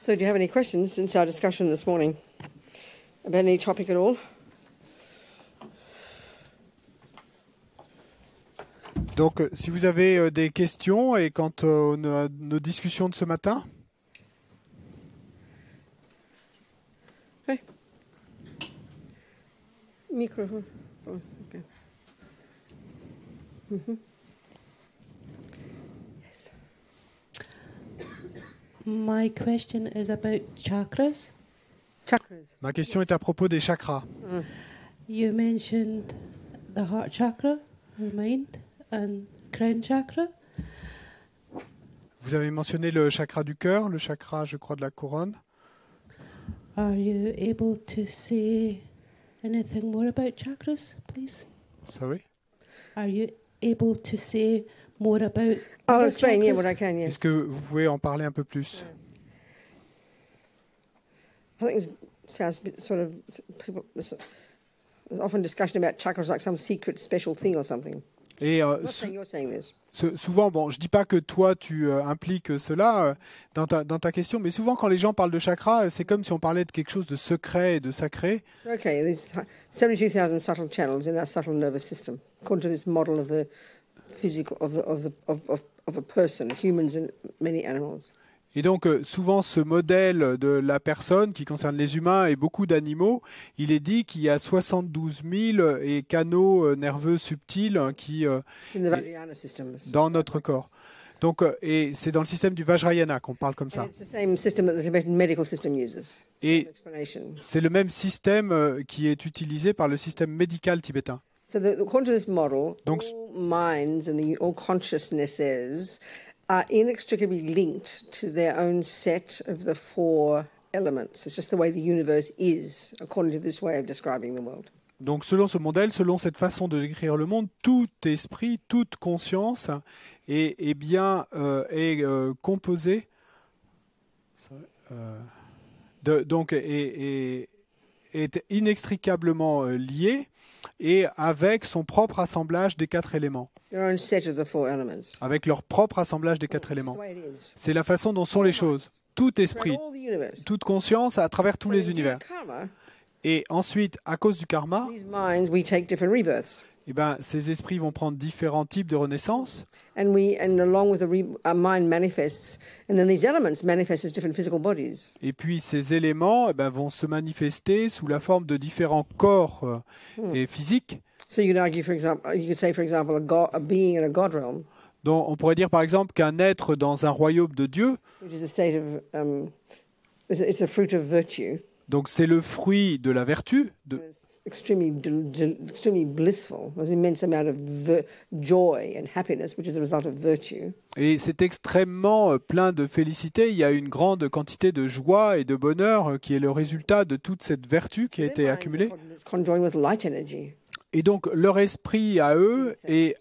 So do you have any questions since our discussion this morning about any topic at all? Donc, si vous avez des questions et quant à nos discussions de ce matin. Okay. Microphone. Oh, okay. Mm-hmm. Yes. My question is about chakras. Chakras. Ma question est à propos des chakras. You mentioned the heart chakra, the mind, and crown chakra. Vous avez mentionné le chakra du cœur, le chakra, je crois, de la couronne. Are you able to say anything more about chakras, please? Sorry? Are you able to say more about I'll other explain, yeah, chakras? what I can, yeah. Est-ce que vous pouvez en parler un peu plus? I think it sounds a bit sort of, people, there's often discussion about chakras like some secret special thing or something. Et I'm not saying you're saying this. souvent, bon, je dis pas que toi tu impliques cela dans ta question, mais souvent quand les gens parlent de chakra, c'est comme si on parlait de quelque chose de secret et de sacré. So, okay, there's 72,000 subtle channels in our subtle nervous system, according to this model of the physical of a person, humans and many animals. Et donc, souvent, ce modèle de la personne qui concerne les humains et beaucoup d'animaux, il est dit qu'il y a 72 000 et canaux nerveux subtils qui In the Vajrayana system. dans notre corps. Donc, et c'est dans le système du Vajrayana qu'on parle comme And ça. it's the same system that the Tibetan medical system uses. Et Same explanation. c'est le même système qui est utilisé par le système médical tibétain. So, according to this model, Donc, all minds and all consciousnesses are inextricably linked to their own set of the four elements. It's just the way the universe is, according to this way of describing the world. Donc, selon ce modèle, selon cette façon de décrire le monde, tout esprit, toute conscience est bien composé, donc est inextricablement lié et avec son propre assemblage des quatre éléments. Their own set of the four elements. Avec leur propre assemblage des quatre That's the éléments. way it is. C'est la façon dont sont les choses. Tout esprit, Throughout all the universe. toute conscience à travers tous So les due to univers. karma, Et ensuite, à cause du karma, these minds, we take different rebirths. eh ben, ces esprits vont prendre différents types de renaissances. And along with our mind manifests, and then these elements manifest as different physical bodies. Et puis ces éléments eh ben, vont se manifester sous la forme de différents corps et physiques. So you could argue, for example, you could say, for example, a being in a God realm, Donc, on pourrait dire par exemple qu'un être dans un royaume de Dieu, which is a state of, it's a fruit of virtue, donc c'est le fruit de la vertu, it's extremely blissful. There's an immense amount of joy and happiness, which is a result of virtue. et c'est extrêmement plein de félicité. Il y a une grande quantité de joie et de bonheur qui est le résultat de toute cette vertu qui a été accumulée. Conjoined with light energy. Et donc leur esprit à eux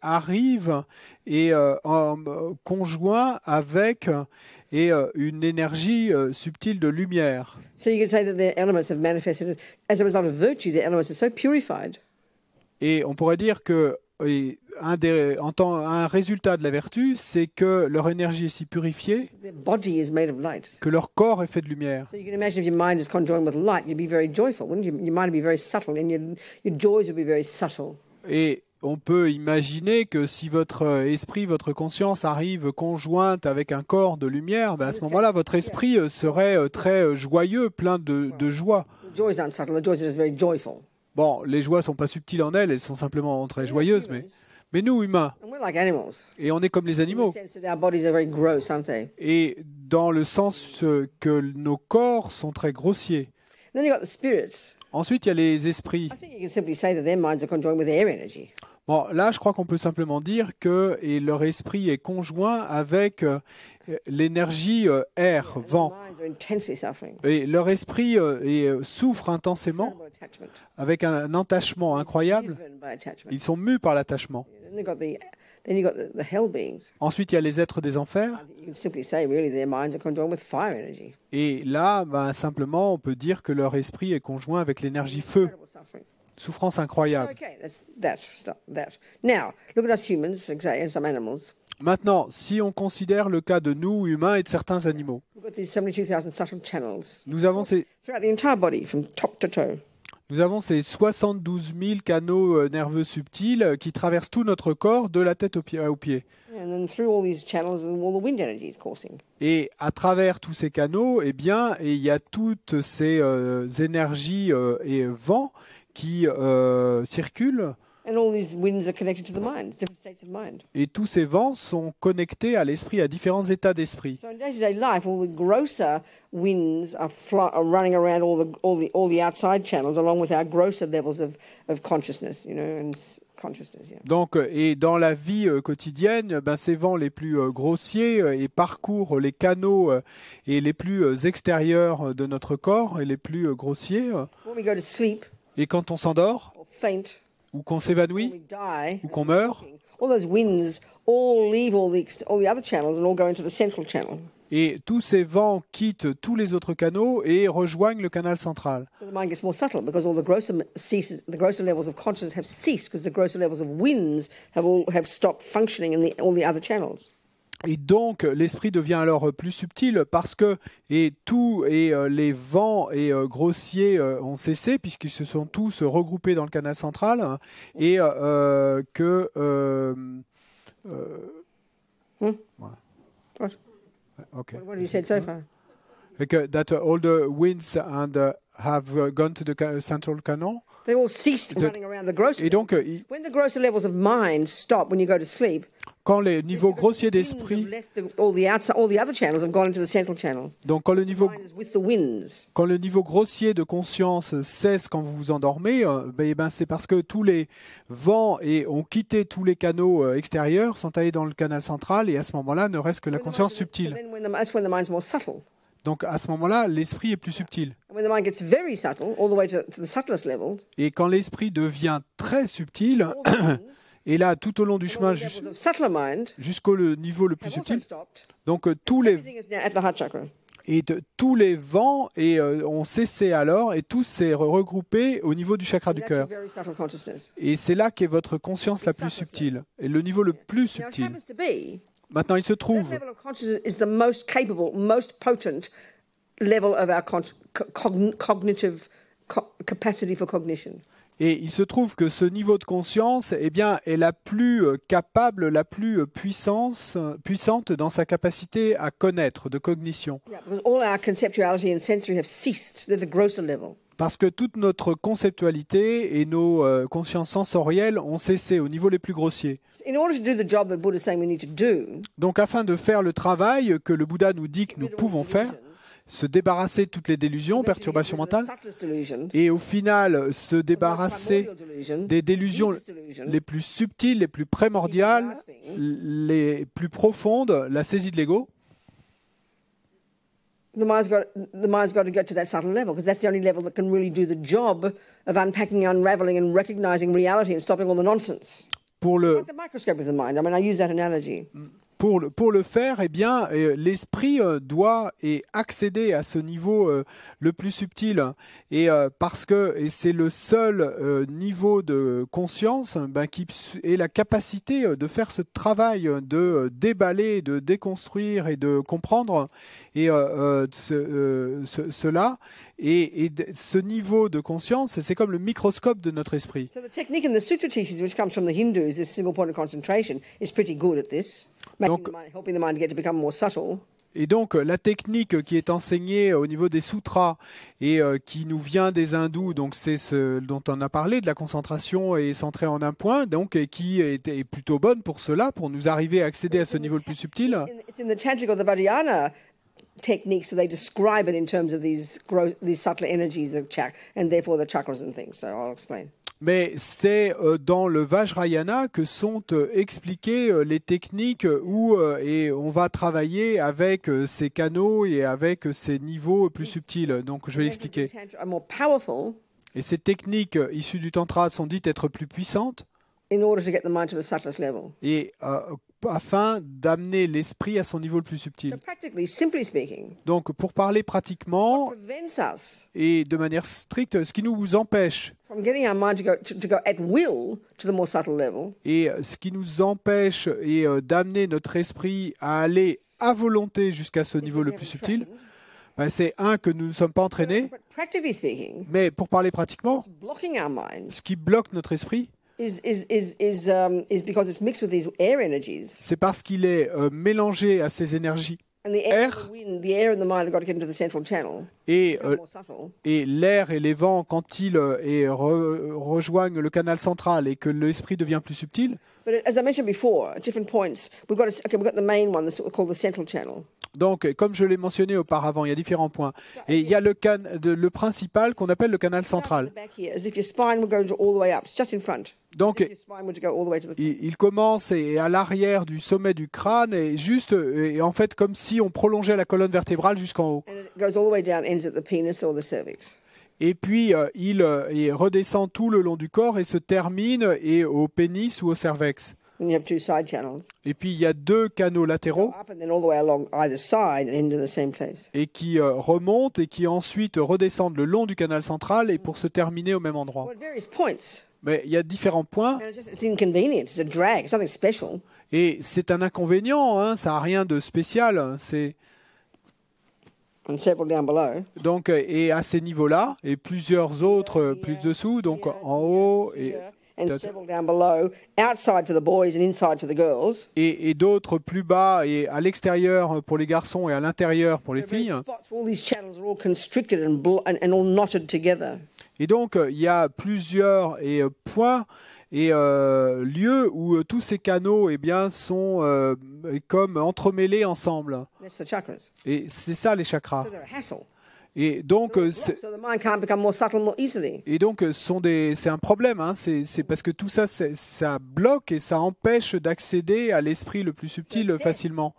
arrive et en conjoint avec une énergie subtile de lumière. So you could say that the elements have manifested as a result of virtue. The elements are so purified Et on pourrait dire que un résultat de la vertu, c'est que leur énergie est si purifiée their body is made of light. que leur corps est fait de lumière. So you can imagine if your mind is conjoined with light, you'd be very joyful, wouldn't you? Your mind would be very subtle, and your joys would be very subtle. Et on peut imaginer que si votre esprit, votre conscience arrive conjointe avec un corps de lumière, ben à ce moment-là, votre esprit serait très joyeux, plein de joie. The joys aren't subtle. The joys are just very joyful. Bon, les joies sont pas subtiles en elles sont simplement très joyeuses, mais nous, humains, And we're like animals. et on est comme les In the animaux, sense that our bodies are very gross, aren't they? et dans le sens que nos corps sont très grossiers. And then you've got the spirits. Ensuite, il y a les esprits. I think you can simply say that their minds are conjoined with air energy. Bon, là, je crois qu'on peut simplement dire que leur esprit est conjoint avec l'énergie air, vent. Their minds are intensely suffering. Et leur esprit souffre intensément Terrible attachment. avec un attachement incroyable. Driven by attachment. Ils sont mus par l'attachement. Then you've got the hell beings. Ensuite, il y a les êtres des enfers. You can simply say, really, their minds are conjoined with fire energy. Et là, ben, simplement, on peut dire que leur esprit est conjoint avec l'énergie feu. Terrible suffering. Souffrance incroyable. Okay, that's that. Now, look at us humans and some animals. Maintenant, si on considère le cas de nous, humains, et de certains animaux, We've got these 72,000 subtle channels nous avons ces throughout the entire body, from top to toe. Nous avons ces 72 000 canaux nerveux subtils qui traversent tout notre corps, de la tête aux pieds. And then through all these channels, all the wind energy is coursing. Et à travers tous ces canaux, eh bien, il y a toutes ces énergies et vents qui circulent. And all these winds are connected to the mind, different states of mind. Et tous ces vents sont connectés à l'esprit, à différents états d'esprit. So in day-to-day life, all the grosser winds are running around all the outside channels, along with our grosser levels of consciousness, and consciousness. Yeah. Donc, et dans la vie quotidienne, ben, ces vents les plus grossiers et parcourent les canaux et les plus extérieurs de notre corps et les plus grossiers. When we go to sleep Et quand on s'endort, or faint, ou qu'on when s'évanouit, we die, ou qu'on meurt, all those winds all leave all the other channels and all go into the central channel. et tous ces vents quittent tous les autres canaux et rejoignent le canal central. So the mind gets more subtle because all the grosser levels of consciousness have ceased because the grosser levels of winds have stopped functioning in all the other channels. Et donc l'esprit devient alors plus subtil parce que les vents et grossiers ont cessé puisqu'ils se sont tous regroupés dans le canal central et que What? okay. What have you said so far? That all the winds have gone to the central canal. They all ceased running around the grosser. Et donc When the grosser levels of mind stop when you go to sleep, quand les niveaux grossiers the winds have d'esprit, left all the other channels have gone into the central channel. donc quand le niveau Mind is with the winds. Quand le niveau grossier de conscience cesse quand vous vous endormez, c'est parce que tous les vents ont quitté tous les canaux extérieurs, sont allés dans le canal central, et à ce moment-là, ne reste que la conscience subtile. That's when the mind's more subtle. Donc à ce moment-là, l'esprit est plus subtil. And when the mind gets very subtle, all the way to the subtlest level, Et quand l'esprit devient très subtil, all the winds, et là, tout au long du all chemin the levels of subtler mind jusqu'au niveau le plus have also subtil, stopped. donc tous les Everything is now at the heart chakra. tous les vents ont cessé alors, et tout s'est regroupé au niveau du chakra And du that's your cœur. very subtle consciousness. Et c'est là qu'est votre conscience la plus subtile, et le niveau le plus Now, it subtil. happens to be Maintenant, il se that trouve, level of consciousness is the most capable, most potent level of our cognitive capacity for cognition. et il se trouve que ce niveau de conscience, eh bien, est la plus capable, la plus puissante dans sa capacité à connaître, de cognition. Yeah, because all our conceptuality and sensory have ceased. They're the grosser level. Parce que toute notre conceptualité et nos consciences sensorielles ont cessé au niveau les plus grossiers. In order to do the job that Buddha is saying we need to do, Donc, afin de faire le travail que le Bouddha nous dit que nous pouvons faire, se débarrasser de toutes les délusions, perturbations mentales, et au final se débarrasser des délusions les plus subtiles, les plus primordiales, les plus profondes, la saisie de l'ego. the mind's got to get to that subtle level because that's the only level that can really do the job of unpacking, unraveling, and recognizing reality and stopping all the nonsense. Pour It's le, like the microscope of the mind. I mean, I use that analogy. pour le faire, eh bien, l'esprit doit accéder à ce niveau le plus subtil, et parce que c'est le seul niveau de conscience qui ait la capacité de faire ce travail de déballer, de déconstruire et de comprendre cela. Et ce niveau de conscience, c'est comme le microscope de notre esprit. So the technique in the sutra teachings, which comes from the Hindus, this single point of concentration, is pretty good at this, helping the mind get to become more subtle. Et donc, la technique qui est enseignée au niveau des sutras et qui nous vient des hindous, donc c'est ce dont on a parlé, de la concentration et centrée en un point, donc et qui est plutôt bonne pour cela, pour nous arriver à accéder à ce niveau le plus subtil. It's in the Tantric or the Vajrayana techniques that they describe it in terms of these subtler energies of and therefore the chakras and things. So I'll explain. Mais c'est dans le Vajrayana que sont expliquées les techniques où et on va travailler avec ces canaux et avec ces niveaux plus subtils. Donc je vais l'expliquer. Et ces techniques issues du Tantra sont dites être plus puissantes in order to get the mind to the subtlest level. Et afin d'amener l'esprit à son niveau le plus subtil. So practically, simply speaking, Donc pour parler pratiquement prevents us et de manière stricte, ce qui nous empêche from getting our mind to go at will to the more subtle level et ce qui nous empêche et d'amener notre esprit à aller à volonté jusqu'à ce niveau le plus subtil, ben, c'est que nous ne sommes pas entraînés, But practically speaking, mais pour parler pratiquement, what's blocking our minds ce qui bloque notre esprit, is because it's mixed with these air energies. c'est parce qu'il est mélangé à ces énergies. And the air, and the wind, the air and the mind have got to get into the central channel. Et, Become more subtle. et l'air et les vents, quand ils rejoignent le canal central et que l'esprit devient plus subtil, But as I mentioned before, at different points, we've got the main one, that's called the central channel. donc comme je l'ai mentionné auparavant, il y a différents points. Et il y a le principal qu'on appelle le canal central. Back here, as if your spine would go all the way up, it's just in front. Donc As if your spine would go all the way to the top. il commence à l'arrière du sommet du crâne et juste, et en fait comme si on prolongeait la colonne vertébrale jusqu'en haut. And it goes all the way down, ends at the penis or the cervix. Et puis il redescend tout le long du corps et se termine au pénis ou au cervex. And you have two side channels. Et puis il y a 2 canaux latéraux Up and then all the way along either side and into the same place. et qui remontent et qui ensuite redescendent le long du canal central et pour se terminer au même endroit. Well, at various points. Mais il y a différents points And it's inconvenient. It's a drag. It's nothing special. et c'est un inconvénient, hein, ça n'a rien de spécial. C'est And several down below. donc et à ces niveaux-là et plusieurs autres plus dessous, donc en haut And several down below, outside for the boys and inside for the girls. et d'autres plus bas et à l'extérieur pour les garçons et à l'intérieur pour les filles. Spots where all these channels are all constricted and all knotted together. Et donc il y a plusieurs points et lieux où tous ces canaux eh bien, sont comme entremêlés ensemble. That's the chakras. Et c'est ça les chakras. So they're a hassle. Et donc, So the mind can't become more subtle more easily. c'est un problème. Hein. C'est parce que tout ça, ça bloque et ça empêche d'accéder à l'esprit le plus subtil facilement.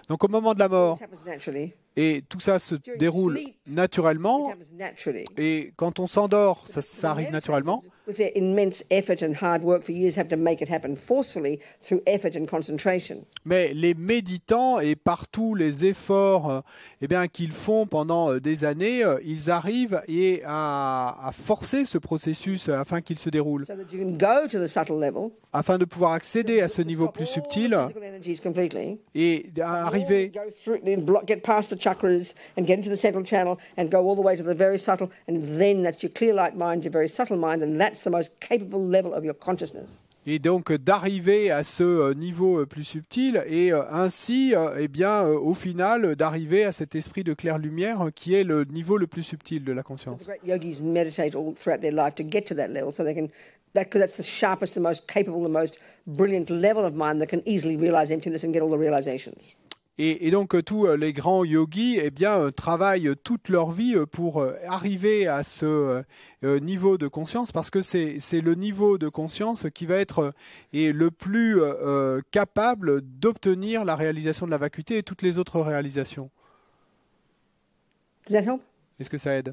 Donc au moment de la mort, It happens naturally. et tout ça se déroule It naturellement, happens naturally. et quand on s'endort, ça arrive naturellement. With their immense effort and hard work for years have to make it happen forcefully through effort and concentration. Mais les méditants et partout les efforts eh bien, qu'ils font pendant des années, ils arrivent à forcer ce processus afin qu'il se déroule, So that you can go to the subtle level. afin de pouvoir accéder à ce niveau plus subtil All the physical energies completely. et arriver Go through, get past the chakras and get into the central channel and go all the way to the very subtle, and then that's your clear light mind, your very subtle mind, and that's the most capable level of your consciousness. et donc d'arriver à ce niveau plus subtil et ainsi eh bien, au final d'arriver à cet esprit de claire lumière qui est le niveau le plus subtil de la The conscience. great yogis meditate all throughout their life to get to that level, so they can. That's the sharpest, the most capable, the most brilliant level of mind that can easily realize emptiness and get all the realizations. Et donc tous les grands yogis eh bien, travaillent toute leur vie pour arriver à ce niveau de conscience parce que c'est le niveau de conscience qui va être le plus capable d'obtenir la réalisation de la vacuité et toutes les autres réalisations. Does that help? Est-ce que ça aide?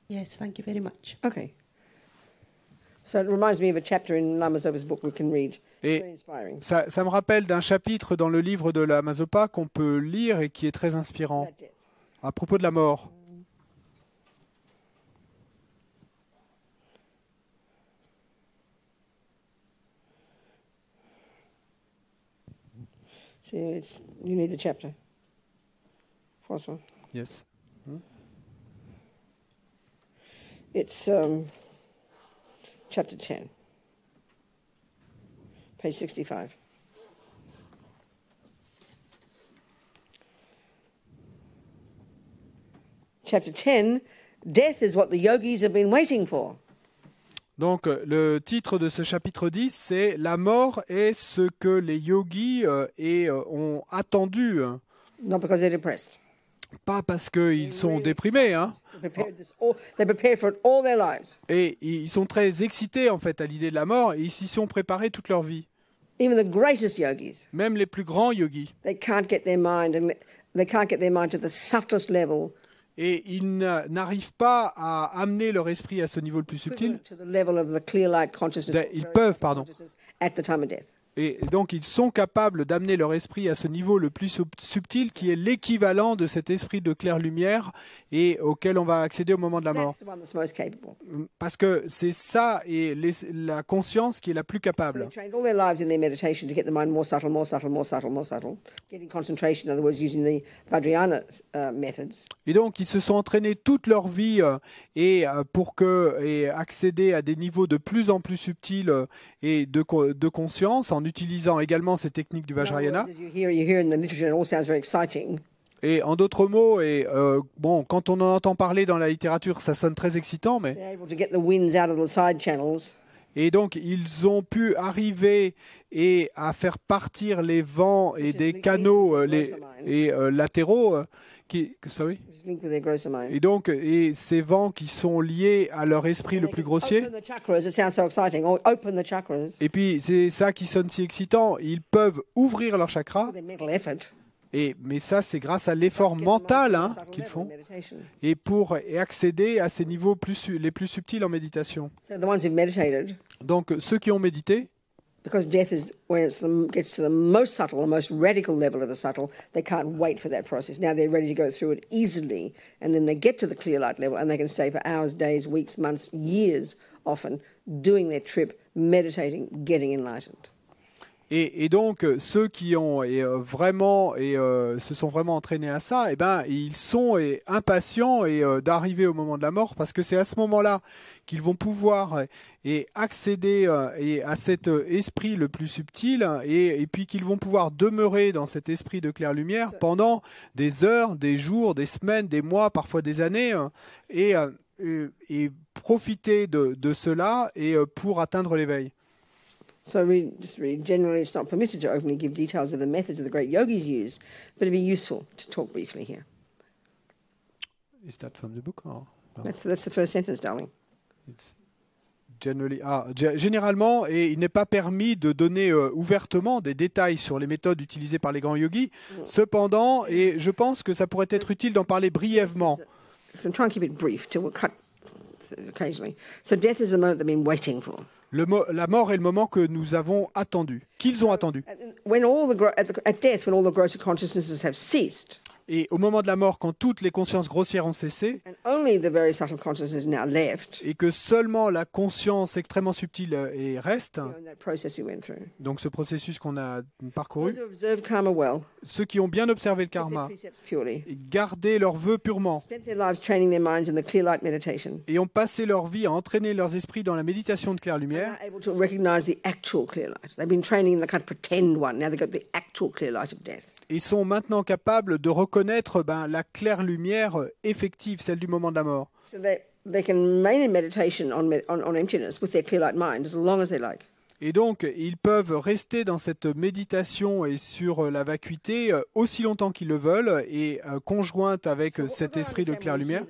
Yes, thank you very much. Okay. So it reminds me of a chapter in Lama Zopa's book we can read. Et Very inspiring. ça me rappelle d'un chapitre dans le livre de la Mazopa qu'on peut lire et qui est très inspirant About death. à propos de la mort. So you need the chapter. François. Yes. It's chapter 10, page 65. Chapter 10, death is what the yogis have been waiting for. Donc le titre de ce chapitre 10, c'est « La mort est ce que les yogis ont attendu ». Not because they're depressed. Pas parce qu'ils sont déprimés, hein. They prepared for it all their lives. Et ils sont très excités en fait à l'idée de la mort et ils s'y sont préparés toute leur vie. Even the greatest yogis, Même les plus grands yogis. they can't get their mind to the subtlest level, Et ils n'arrivent pas à amener leur esprit à ce niveau le plus subtil. to the level of the clear light consciousness. Ils peuvent, pardon. At the time of death. Et donc, ils sont capables d'amener leur esprit à ce niveau le plus subtil, qui est l'équivalent de cet esprit de clair-lumière et auquel on va accéder au moment de la mort. That's the one that's most capable. Parce que c'est ça et la conscience qui est la plus capable. They've trained all their lives in their meditation to get the mind more subtle, more subtle, more subtle, more subtle. Getting concentration, in other words, using the Vajrayana methods. Et donc, ils se sont entraînés toute leur vie pour accéder à des niveaux de plus en plus subtils et de conscience, en utilisant également ces techniques du In other Vajrayana. words, as you hear in the literature, it all sounds very exciting. Et en d'autres mots, quand on en entend parler dans la littérature, ça sonne très excitant, mais They're able to get the winds out of the side channels. et donc ils ont pu arriver et à faire partir les vents et des canaux latéraux sorry. Which is linked with their grosser mind. Et donc ces vents qui sont liés à leur esprit le They plus can grossier. Open the chakras. It sounds so exciting. Oh, open the chakras. Et puis c'est ça qui sonne si excitant. Ils peuvent ouvrir leur chakra. Their mental effort. Mais ça, c'est grâce à l'effort mental Subtle qu'ils level font in meditation. et pour accéder à ces niveaux les plus subtils en méditation. So the ones who've meditated, Donc, ceux qui ont médité, because death is when it gets to the most subtle, the most radical level of the subtle, they can't wait for that process. Now they're ready to go through it easily, and then they get to the clear light level, and they can stay for hours, days, weeks, months, years, often doing their trip, meditating, getting enlightened. et donc ceux qui ont se sont vraiment entraînés à ça, ils sont impatients d'arriver au moment de la mort, parce que c'est à ce moment-là qu'ils vont pouvoir accéder à cet esprit le plus subtil et puis qu'ils vont pouvoir demeurer dans cet esprit de clair-lumière pendant des heures, des jours, des semaines, des mois, parfois des années et profiter de cela pour atteindre l'éveil. So really generally it's not permitted to openly give details of the methods the great yogis use, but it'd be useful to talk briefly here. Is that from the book? Or no? That's the first sentence, darling. It's généralement, il n'est pas permis de donner ouvertement des détails sur les méthodes utilisées par les grands yogis. Cependant, et je pense que ça pourrait être utile d'en parler brièvement. So try and keep it brief till we'll cut occasionally. So death is the moment they've been waiting for. La mort est le moment que nous avons attendu, qu'ils ont attendu. When at death, when all the grosser consciousnesses have ceased, Et au moment de la mort, quand toutes les consciences grossières ont cessé, and only the very subtle consciousness now left, et que seulement la conscience extrêmement subtile reste, in that process we went through. donc ce processus qu'on a Those parcouru, who observed karma well, ceux qui ont bien observé le kept their karma, precepts purely, et gardé leurs vœux purement, spent their lives training their minds in the clear light meditation, et ont passé leur vie à entraîner leurs esprits dans la méditation de are clair-lumière, able to recognize the actual clear light. They've been training in the kind of pretend one. Now they've got the actual clear light of death. et sont maintenant capables de reconnaître la claire-lumière effective, celle du moment de la mort. So they can remain in meditation on emptiness with their clear light mind as long as they like. Et donc, ils peuvent rester dans cette méditation et sur la vacuité aussi longtemps qu'ils le veulent et conjointe avec cet esprit de clair-lumière.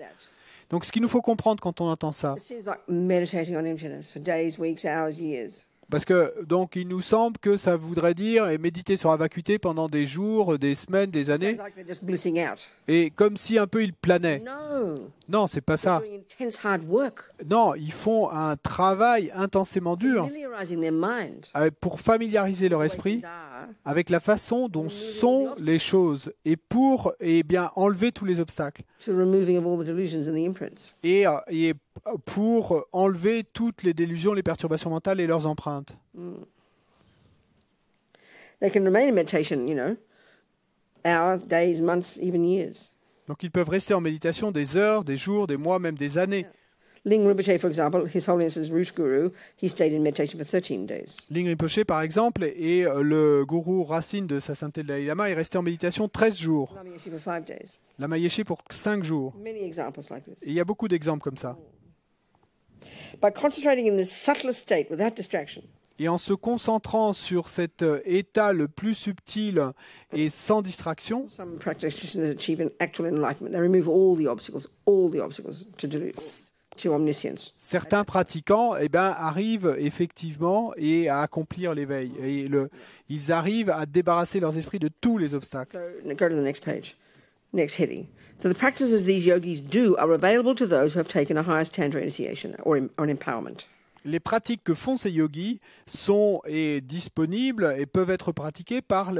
Donc, ce qu'il nous faut comprendre quand on entend ça, It seems like meditating on emptiness for days, weeks, hours, years. parce que donc il nous semble que ça voudrait dire méditer sur la vacuité pendant des jours, des semaines, des années, Sounds like they're just blissing out. et comme si un peu ils planaient. No, Non, c'est pas they're ça. doing intense hard work, Non, ils font un travail intensément dur familiarizing their mind. pour familiariser leur The way esprit things are, avec la façon dont sont les choses et pour enlever tous les obstacles to removing of all the delusions and the imprints. et pour enlever toutes les délusions, les perturbations mentales et leurs empreintes. They can remain in meditation, hours, days, months, even years. Donc ils peuvent rester en méditation des heures, des jours, des mois, même des années. Ling Rinpoche, for example, His Holiness's root guru, he stayed in meditation for 13 days. Ling Rinpoche, par exemple, et le gourou Racine de sa sainteté de Dalai Lama est resté en méditation 13 jours. Lama Yeshe for 5 days. Lama Yeshe pour 5 jours. Many examples like Et this. il y a beaucoup d'exemples comme ça. By concentrating in this subtlest state without distraction, Et en se concentrant sur cet état le plus subtil et sans distraction, some practitioners achieve an actual enlightenment. They remove all the obstacles to omniscience. certains pratiquants arrivent effectivement à accomplir l'éveil. Et ils arrivent à débarrasser leurs esprits de tous les obstacles. So go to the next page, next heading. So the practices these yogis do are available to those who have taken a highest tantra initiation or an empowerment. les pratiques que font ces yogis sont disponibles et peuvent être pratiquées par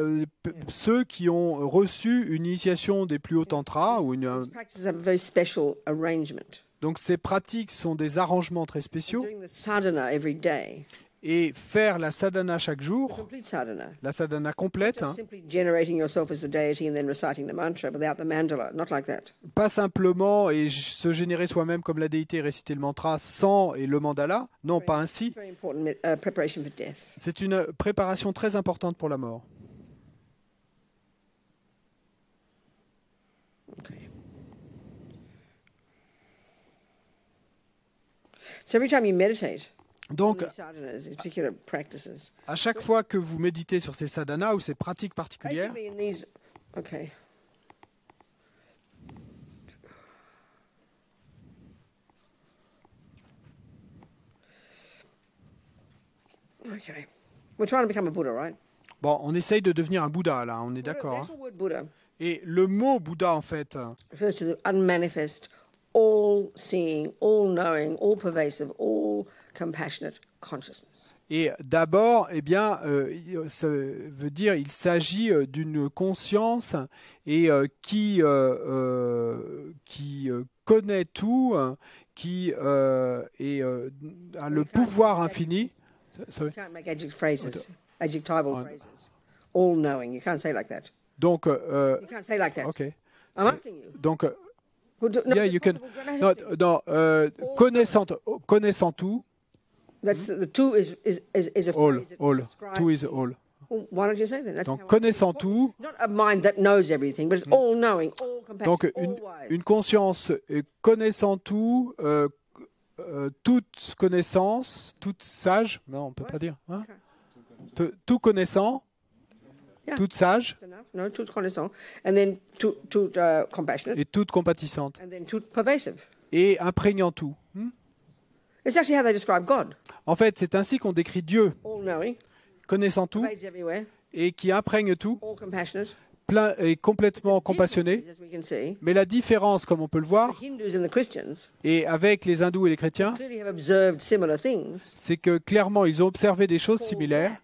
ceux qui ont reçu une initiation des plus hauts tantras. These practices have a very special arrangement. Donc ces pratiques sont des arrangements très spéciaux. Doing the sadhana every day, Et faire la sadhana chaque the jour, complete sadhana, la sadhana complète, just simply generating yourself as the deity and then reciting the mantra without the mandala, not like that. pas simplement se générer soi-même comme la déité et réciter le mantra sans et le mandala, non pas ainsi. Very important preparation for death. C'est une préparation très importante pour la mort. Okay. So every time you meditate on Donc, these sadhanas, these particular practices, à chaque fois que vous méditez sur ces sadhanas ou ces pratiques particulières, basically in these, okay. Okay. We're trying to become a Buddha, right? bon, on essaye de devenir un Bouddha là, on est The d'accord. actual word Buddha Et le mot Bouddha, en fait, refers to the unmanifest, all-seeing, all-knowing, all-pervasive, all-compassionate consciousness. et d'abord, eh bien, ça veut dire il s'agit d'une conscience et qui connaît tout, qui a le pouvoir infini. You can't make adjectival phrases. All-knowing. You can't say like that. Donc, You can't say like that. ok. I'm asking you. Donc, Well, no, yeah, it's you can. possible grammatically. Connaissant tout, That's the two is a all, phrase that all, describes- tout is all. Well, why don't you say that? That's Donc, how I- connaissant tout, Not a mind that knows everything, but it's all-knowing, all-compassionate, donc all-wise. une conscience connaissant tout, toute connaissance, toute sage, non, on peut pas dire, hein? Tout connaissant, Yeah. toute sage That's enough. No, tout connaissant, and then tout compassionate, et toute compatissante and then tout pervasive. et imprégnant tout. It's actually how they describe God. En fait, c'est ainsi qu'on décrit Dieu, All-knowing, connaissant tout pervades everywhere, et qui imprègne tout, all-compassionate, plein et complètement compassionné. differences, as we can see. Mais la différence, comme on peut le The voir, Hindus and the Christians et avec les hindous et les chrétiens, clearly have observed similar things. c'est que clairement, ils ont observé des choses similaires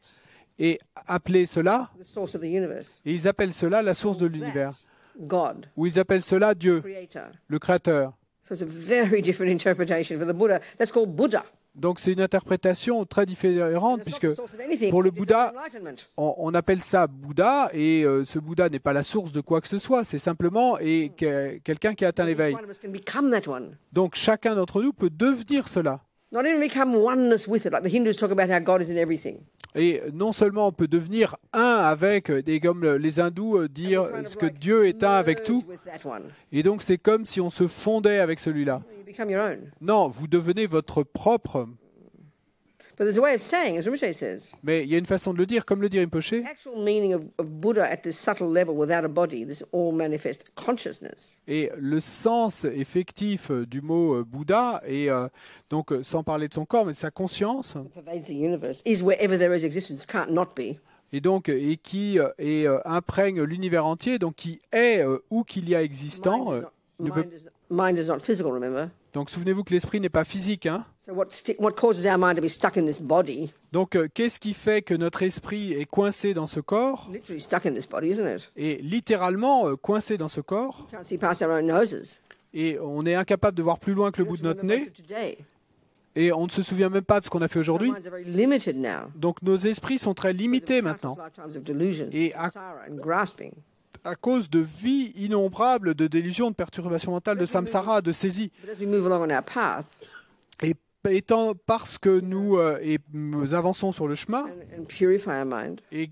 et appelé cela, The source of the universe, et ils appellent cela la source de l'univers, God, ou ils appellent cela Dieu, Creator. le Créateur. So it's a very different interpretation for the Buddha. That's called Buddha. Donc c'est une interprétation très différente, And it's puisque not the source of anything, pour le except it's Bouddha, enlightenment. on appelle ça Bouddha, et ce Bouddha n'est pas la source de quoi que ce soit, c'est simplement quelqu'un qui a atteint Each l'éveil. one of us can become that one. Donc chacun d'entre nous peut devenir cela. Not even become oneness with it, like the Hindus talk about how God is in everything. Et non seulement on peut devenir un avec, et comme les hindous dire Kind of que like Dieu est un avec merge tout, with that one. et donc c'est comme si on se fondait avec celui-là. You become your own. Non, vous devenez votre propre. But there's a way of saying, as Rinpoche says, Mais il y a une façon de le dire, comme le dit Rinpoche, the actual meaning of Buddha at this subtle level without a body, this all manifest consciousness, et le sens effectif du mot Bouddha, et donc sans parler de son corps, mais de sa conscience, pervades the universe, is wherever there is existence, can't not be. et donc et qui imprègne l'univers entier, donc qui est où qu'il y a existant. Mind is not physical, remember? Donc souvenez-vous que l'esprit n'est pas physique, hein. So what causes our mind to be stuck in this body, Donc qu'est-ce qui fait que notre esprit est coincé dans ce corps, literally stuck in this body, isn't it? et littéralement coincé dans ce corps, Can't see past our own noses. et on est incapable de voir plus loin que le bout de notre nez, Today. et on ne se souvient même pas de ce qu'on a fait Our aujourd'hui. minds are very limited now. Donc nos esprits sont très limités maintenant, Lifetimes of delusions, Et samsara, and grasping. à cause de vies innombrables de délusions, de perturbations mentales, de samsara, de saisie. But as we move along on our path Et étant parce que nous avançons sur le chemin, and purify our mind, et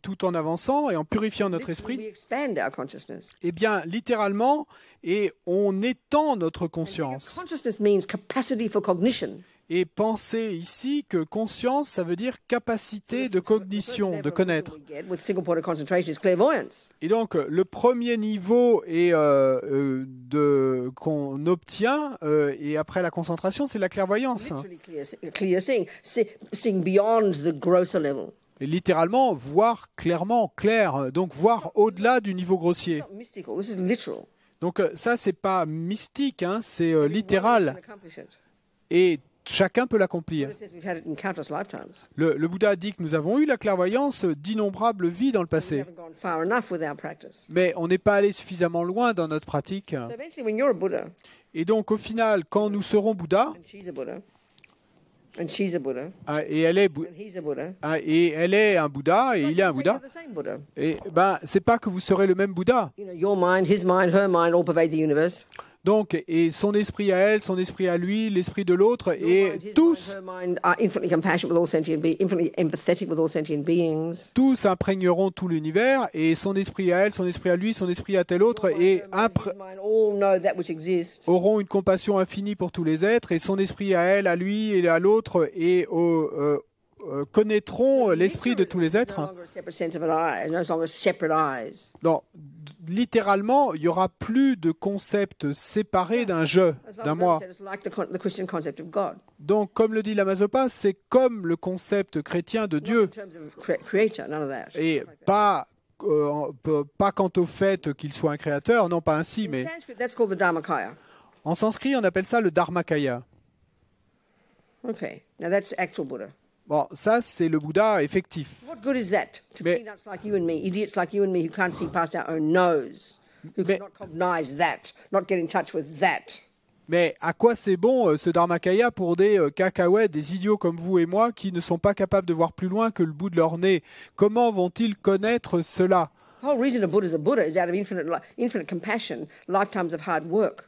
tout en avançant et en purifiant notre we esprit, expand our consciousness. eh bien littéralement, et on étend notre conscience. Consciousness means capacity for cognition. Et pensez ici que conscience, ça veut dire capacité de cognition, de connaître. We get with single point of concentration is clairvoyance. Et donc, le premier niveau qu'on obtient, et après la concentration, c'est la clairvoyance. Literally clear seeing, seeing beyond the grosser level. Et littéralement, voir clairement, clair, donc voir au-delà du niveau grossier. It's not mystical. This is literal. Donc ça, c'est pas mystique, hein, c'est One littéral. can accomplish it. Et chacun peut l'accomplir. Buddha says we've had it in countless lifetimes. Le Bouddha dit que nous avons eu la clairvoyance d'innombrables vies dans le We passé, haven't gone far enough with our practice. mais on n'est pas allé suffisamment loin dans notre pratique. So eventually, when you're a Buddha, Et donc, au final, quand nous serons Bouddha, and she's a Buddha, and she's a Buddha, et elle est, and he's a Buddha, et elle est un Bouddha, et il est un Bouddha, you're the same Buddha. et ben, c'est pas que vous serez le même Bouddha. You know, your mind, his mind, her mind all pervade the universe. Donc, et son esprit à elle, son esprit à lui, l'esprit de l'autre, Your et mind, his tous, mind, her mind are infinitely compassionate with all sentient beings, infinitely empathetic with all sentient beings. tous imprégneront tout l'univers, et son esprit à elle, son esprit à lui, son esprit à tel autre, et Her mind, his mind all know that which exists. auront une compassion infinie pour tous les êtres, et son esprit à elle, à lui et à l'autre, et connaîtront l'esprit de tous les No êtres. longer a separate sense of an eye, no longer separate eyes. Non, littéralement, il n'y aura plus de concept séparé d'un je, As long d'un as moi. I said, it's like the Christian concept of God. Donc, comme le dit la Mazopa, c'est comme le concept chrétien de Not in Dieu, terms of creator, none of that. et pas quant au fait qu'il soit un créateur, non pas ainsi, In mais Sanskrit, that's called the Dharmakaya. en sanskrit, on appelle ça le Dharmakaya. Okay, now that's actual Buddha. Bon, ça, c'est le Bouddha effectif. What good is that to Mais- peanuts like you and me, idiots like you and me who can't see past our own nose, who Mais- cannot cognize that, not get in touch with that? Mais à quoi c'est bon ce Dharmakaya pour des cacahuètes, des idiots comme vous et moi qui ne sont pas capables de voir plus loin que le bout de leur nez? Comment vont-ils connaître cela? The whole reason a Buddha is a Buddha is out of infinite compassion, lifetimes of hard work.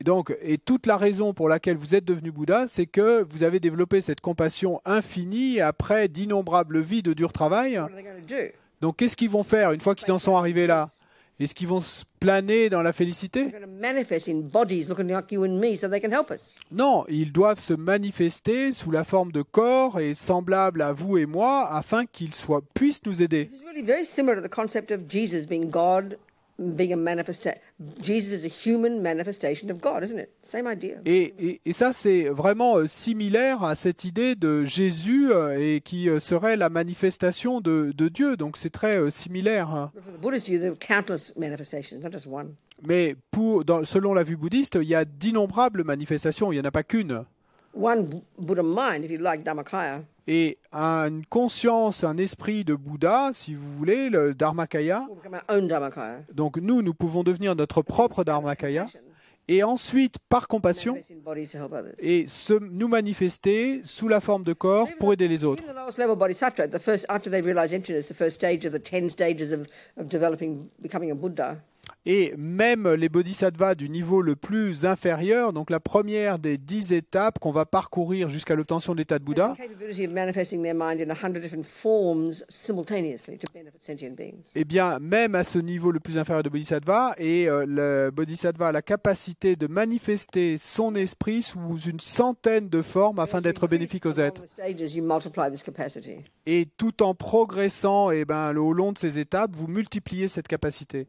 Donc, et toute la raison pour laquelle vous êtes devenu Bouddha, c'est que vous avez développé cette compassion infinie après d'innombrables vies de dur travail. What are they going to do? Donc, qu'est-ce qu'ils vont faire une fois qu'ils en sont arrivés là? Est-ce qu'ils vont se planer dans la félicité? They're going to manifest in bodies looking like you and me so they can help us. Non, ils doivent se manifester sous la forme de corps et semblables à vous et moi afin qu'ils puissent nous aider. This is really very similar to the concept of Jesus being God, being a manifestation. Jesus is a human manifestation of God, isn't it? Same idea. Et ça, c'est vraiment similaire à cette idée de Jésus et qui serait la manifestation de Dieu. Donc c'est très similaire. Hein. But for the Buddhist view, there are countless manifestations, not just one. Mais selon la vue bouddhiste, il y a d'innombrables manifestations, il n'y en a pas qu'une. One Buddha mind, if you like, Dhammakaya, Et une conscience, un esprit de Bouddha, si vous voulez, le Dharmakaya. will become our own Dhammakaya. Donc nous pouvons devenir notre propre Dharmakaya. Et ensuite, par compassion, Manifest in bodies to help others. et nous manifester sous la forme de corps pour aider les autres. Even the lowest level bodhisattva, after they realize emptiness, the first stage of the 10 stages of becoming a Buddha, Et même les bodhisattvas du niveau le plus inférieur, donc la première des 10 étapes qu'on va parcourir jusqu'à l'obtention de l'état de have Bouddha, the capability of manifesting their mind in 100 different forms simultaneously to benefit sentient beings. eh bien, même à ce niveau le plus inférieur de bodhisattva, et le bodhisattva a la capacité de manifester son esprit sous une centaine de formes afin d'être bénéfique aux êtres. Along the stages, you multiply this capacity. Et tout en progressant au long de ces étapes, vous multipliez cette capacité.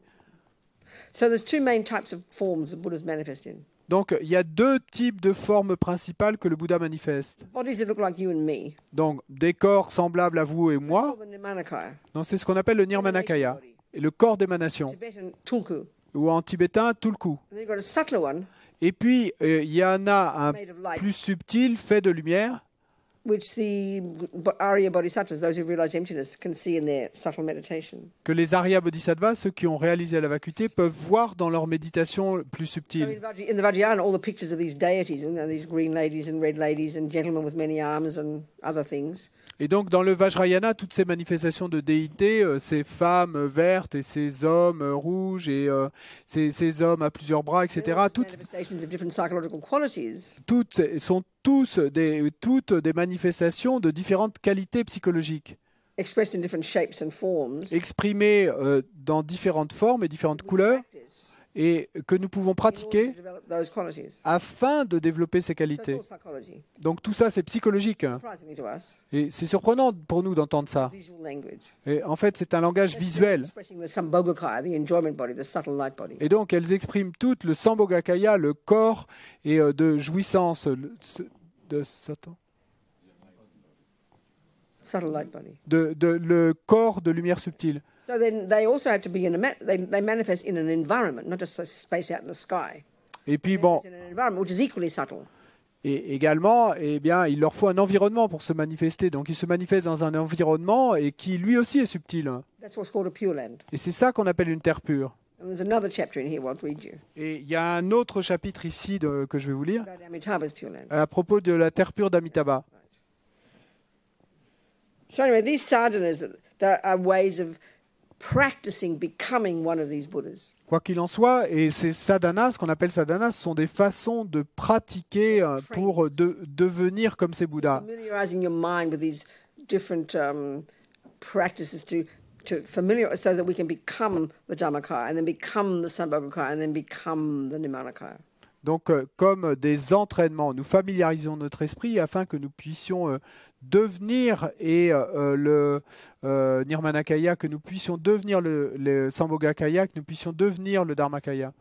So there's two main types of forms that Buddhas manifest in. Donc, il y a deux types de formes principales que le Bouddha manifeste. Bodies that look like you and me. Donc, des corps semblables à vous et moi. Called the Nirmanakaya. Donc, c'est ce qu'on appelle le Nirmanakaya, et le corps d'émanation, Tibetan Tulku. ou en tibétain, Tulku. And then you've got a subtler one, Et puis, il y en a un made of light, plus subtil, fait de lumière, which the Arya Bodhisattvas, those who realize emptiness, can see in their subtle meditation. que les Arya Bodhisattvas, ceux qui ont réalisé la vacuité, peuvent voir dans leur méditation plus So subtile. in the Vajrayana, all the pictures of these deities, you know, these green ladies and red ladies and gentlemen with many arms and other things, Et donc, dans le Vajrayana, toutes ces manifestations de déité, ces femmes vertes et ces hommes rouges et ces hommes à plusieurs bras, etc., they're all toutes, manifestations of different psychological qualities, sont toutes des manifestations de différentes qualités psychologiques, expressed in different shapes and forms. exprimées dans différentes formes et différentes couleurs, Practice et que nous pouvons in order pratiquer to develop those qualities. afin de développer ces So it's qualités. all psychology. Donc tout ça, c'est psychologique. Hein. Surprisingly to us, Et c'est surprenant pour nous d'entendre ça. visual language. Et en fait, c'est un langage visuel. Expressing the Sambhogakaya, the enjoyment body, the subtle light body. Et donc, elles expriment toutes le Sambhogakaya, le corps et de jouissance de Satan. Subtle light body. Le corps de lumière subtile. So then they also have to be they manifest in an environment, not just a space out in the sky. Et puis bon, It's in an environment which is equally subtle. Et également, eh bien, il leur faut un environnement pour se manifester. Donc ils se manifestent dans un environnement et qui lui aussi est subtil. That's what's called a Pure Land. Et c'est ça qu'on appelle une terre pure. And there's another chapter in here I'll read you Et il y a un autre chapitre ici que je vais vous lire about Amitabha's Pure Land. à propos de la terre pure d'Amitabha. So anyway, these sadhanas, there are ways of practicing becoming one of these Buddhas. Quoi qu'il en soit, et ces sadhanas, ce qu'on appelle sadhanas, sont des façons de pratiquer pour devenir comme ces Bouddhas. Familiarizing your mind with these different practices to familiar, so that we can become the Dhammakaya and then become the Sambhogakaya and then become the Nirmanakaya. Donc, comme des entraînements, nous familiarisons notre esprit afin que nous puissions devenir le Nirmanakaya, que nous puissions devenir le Sambhogakaya, que nous puissions devenir le Dharmakaya.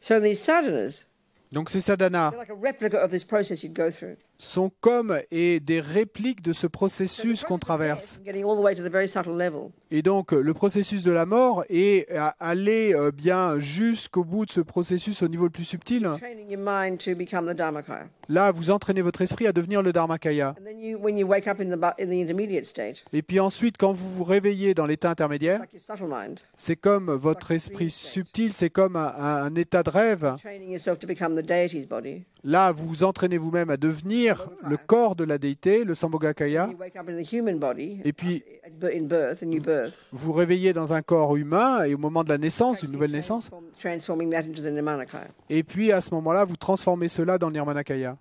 So these sadhanas, Donc ces sadhanas they're like a replica of this process you'd go through. sont comme des répliques de ce So the processus qu'on process of traverse. death, getting all the way to the very subtle level. Et donc, le processus de la mort est aller bien jusqu'au bout de ce processus au niveau le plus subtil. Training your mind to become the Dharmakaya. Là, vous entraînez votre esprit à devenir le Dharmakaya. And then when you wake up in the intermediate state, Et puis ensuite, quand vous vous réveillez dans l'état it's intermédiaire, like your subtle mind, c'est comme votre esprit subtil, c'est comme un état de rêve. training yourself to become the deity's body. Là, vous vous entraînez vous-même à devenir le corps de la déité, le Sambhogakaya. You wake up in the human body Et puis, in birth, a new birth. vous réveillez dans un corps humain et au moment de la naissance, une nouvelle naissance. Transforming that into the Nirmanakaya. Et puis, à ce moment-là, vous transformez cela dans le Nirmanakaya.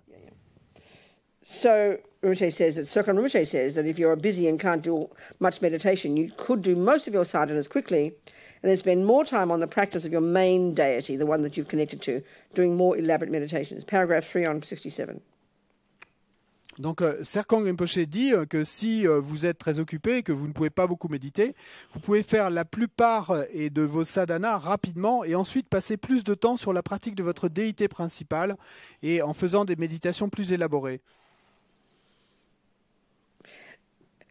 So Rinpoche says that Sirkan Rinpoche says that if you're busy and can't do much meditation, you could do most of your sadhanas quickly, and then spend more time on the practice of your main deity, the one that you've connected to, doing more elaborate meditations. Paragraph 3 on 67. Donc, Serkong Rinpoche dit que si vous êtes très occupé et que vous ne pouvez pas beaucoup méditer, vous pouvez faire la plupart de vos sadhanas rapidement et ensuite passer plus de temps sur la pratique de votre déité principale et en faisant des méditations plus élaborées.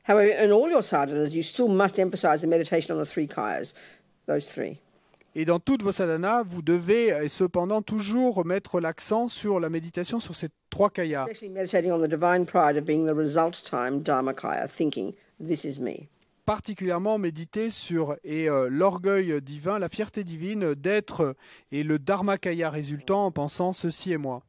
However, in all your sadhanas, you still must emphasize the meditation on the three kayas, those three. Et dans toutes vos sadhanas, vous devez cependant toujours mettre l'accent sur la méditation sur ces trois kayas. Especially meditating on the divine pride of being the result time Dharmakaya, thinking, this is me. Particulièrement méditer sur l'orgueil divin, la fierté divine d'être et le Dharmakaya résultant en pensant ceci est moi.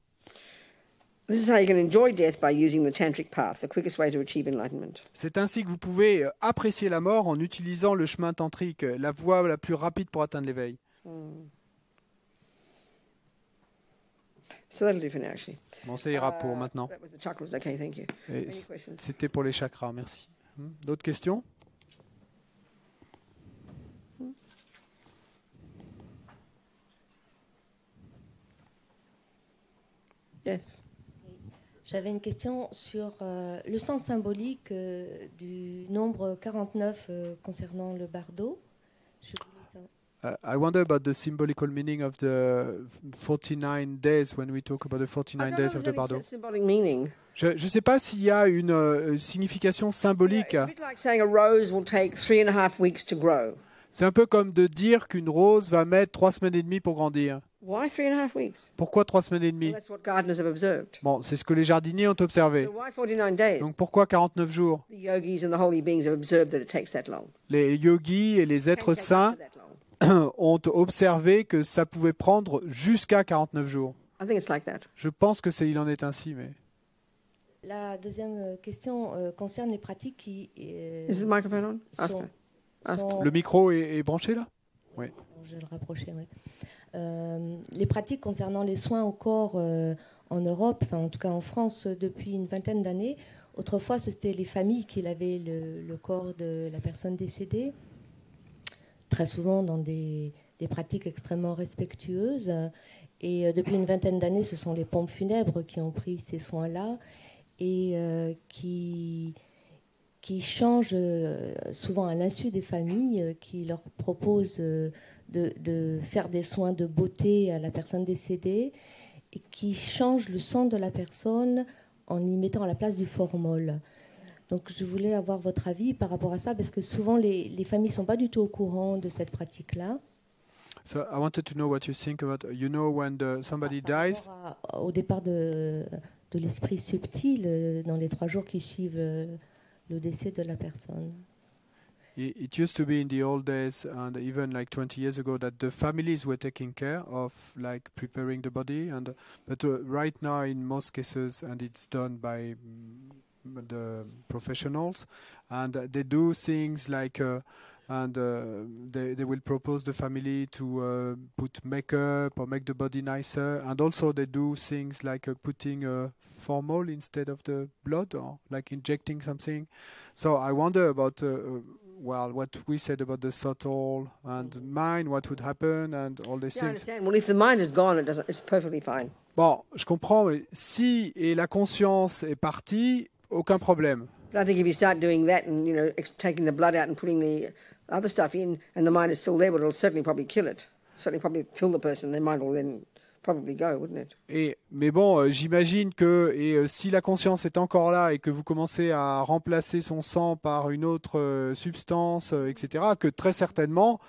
This is how you can enjoy death by using the tantric path, the quickest way to achieve enlightenment. C'est ainsi que vous pouvez apprécier la mort en utilisant le chemin tantrique, la voie la plus rapide pour atteindre l'éveil. So that'll do for now, actually. Bon, ça ira pour maintenant. That was the chakras. Okay, thank you. Et Any questions? c'était pour les chakras, merci. D'autres questions? Yes. J'avais une question sur le sens symbolique du nombre 49 concernant le bardo. Je voulais savoir. I wonder about the symbolical meaning of the 49 days when we talk about the 49 days of the bardo. Symbolic meaning. Je ne sais pas s'il y a une signification symbolique. It's a bit like saying a rose will take 3.5 weeks to grow. C'est un peu comme de dire qu'une rose va mettre 3 semaines et demie pour grandir. Why 3.5 weeks? Pourquoi 3 semaines et demie? Well, that's what gardeners have observed. Bon, c'est ce que les jardiniers ont observé. So why 49 days? Donc pourquoi 49 jours? The yogis and the holy beings have observed that it takes that long. Les yogis et les êtres Can take up saints to that long. ont observé que ça pouvait prendre jusqu'à 49 jours. I think it's like that. Je pense que il en est ainsi, mais... La deuxième question concerne les pratiques qui Is the microphone on? Ask her. sont- Le micro est branché là? Oui. Je vais le rapprocher, oui. Les pratiques concernant les soins au corps en Europe, enfin en tout cas en France, depuis une vingtaine d'années. Autrefois, c'était les familles qui lavaient le corps de la personne décédée, très souvent dans des pratiques extrêmement respectueuses. Et depuis une vingtaine d'années, ce sont les pompes funèbres qui ont pris ces soins-là et qui changent souvent à l'insu des familles, qui leur proposent de faire des soins de beauté à la personne décédée et qui changent le sang de la personne en y mettant à la place du formol. Donc je voulais avoir votre avis par rapport à ça, parce que souvent les familles ne sont pas du tout au courant de cette pratique-là. So I wanted to know what you think about, when somebody dies. Au départ de l'esprit subtil, dans les 3 jours qui suivent le décès de la personne. It used to be in the old days, and even like 20 years ago, that the families were taking care of like preparing the body, but right now in most cases, and it's done by the professionals, and they do things like they will propose the family to put makeup or make the body nicer, and also they do things like putting formal instead of the blood, or like injecting something. So I wonder about what we said about the subtle and mind, what would happen, and all these Yeah, I things. understand. Well, if the mind is gone, it's perfectly fine. Bon, je comprends, mais si et la conscience est partie, aucun problème. But I think if you start doing that and, taking the blood out and putting the other stuff in, and the mind is still there, but it'll certainly probably kill it. Certainly probably kill the person. Their mind will then probably go, wouldn't it? Mais bon, j'imagine que si la conscience est encore là et que vous commencez à remplacer son sang par une autre substance, etc., que très certainement,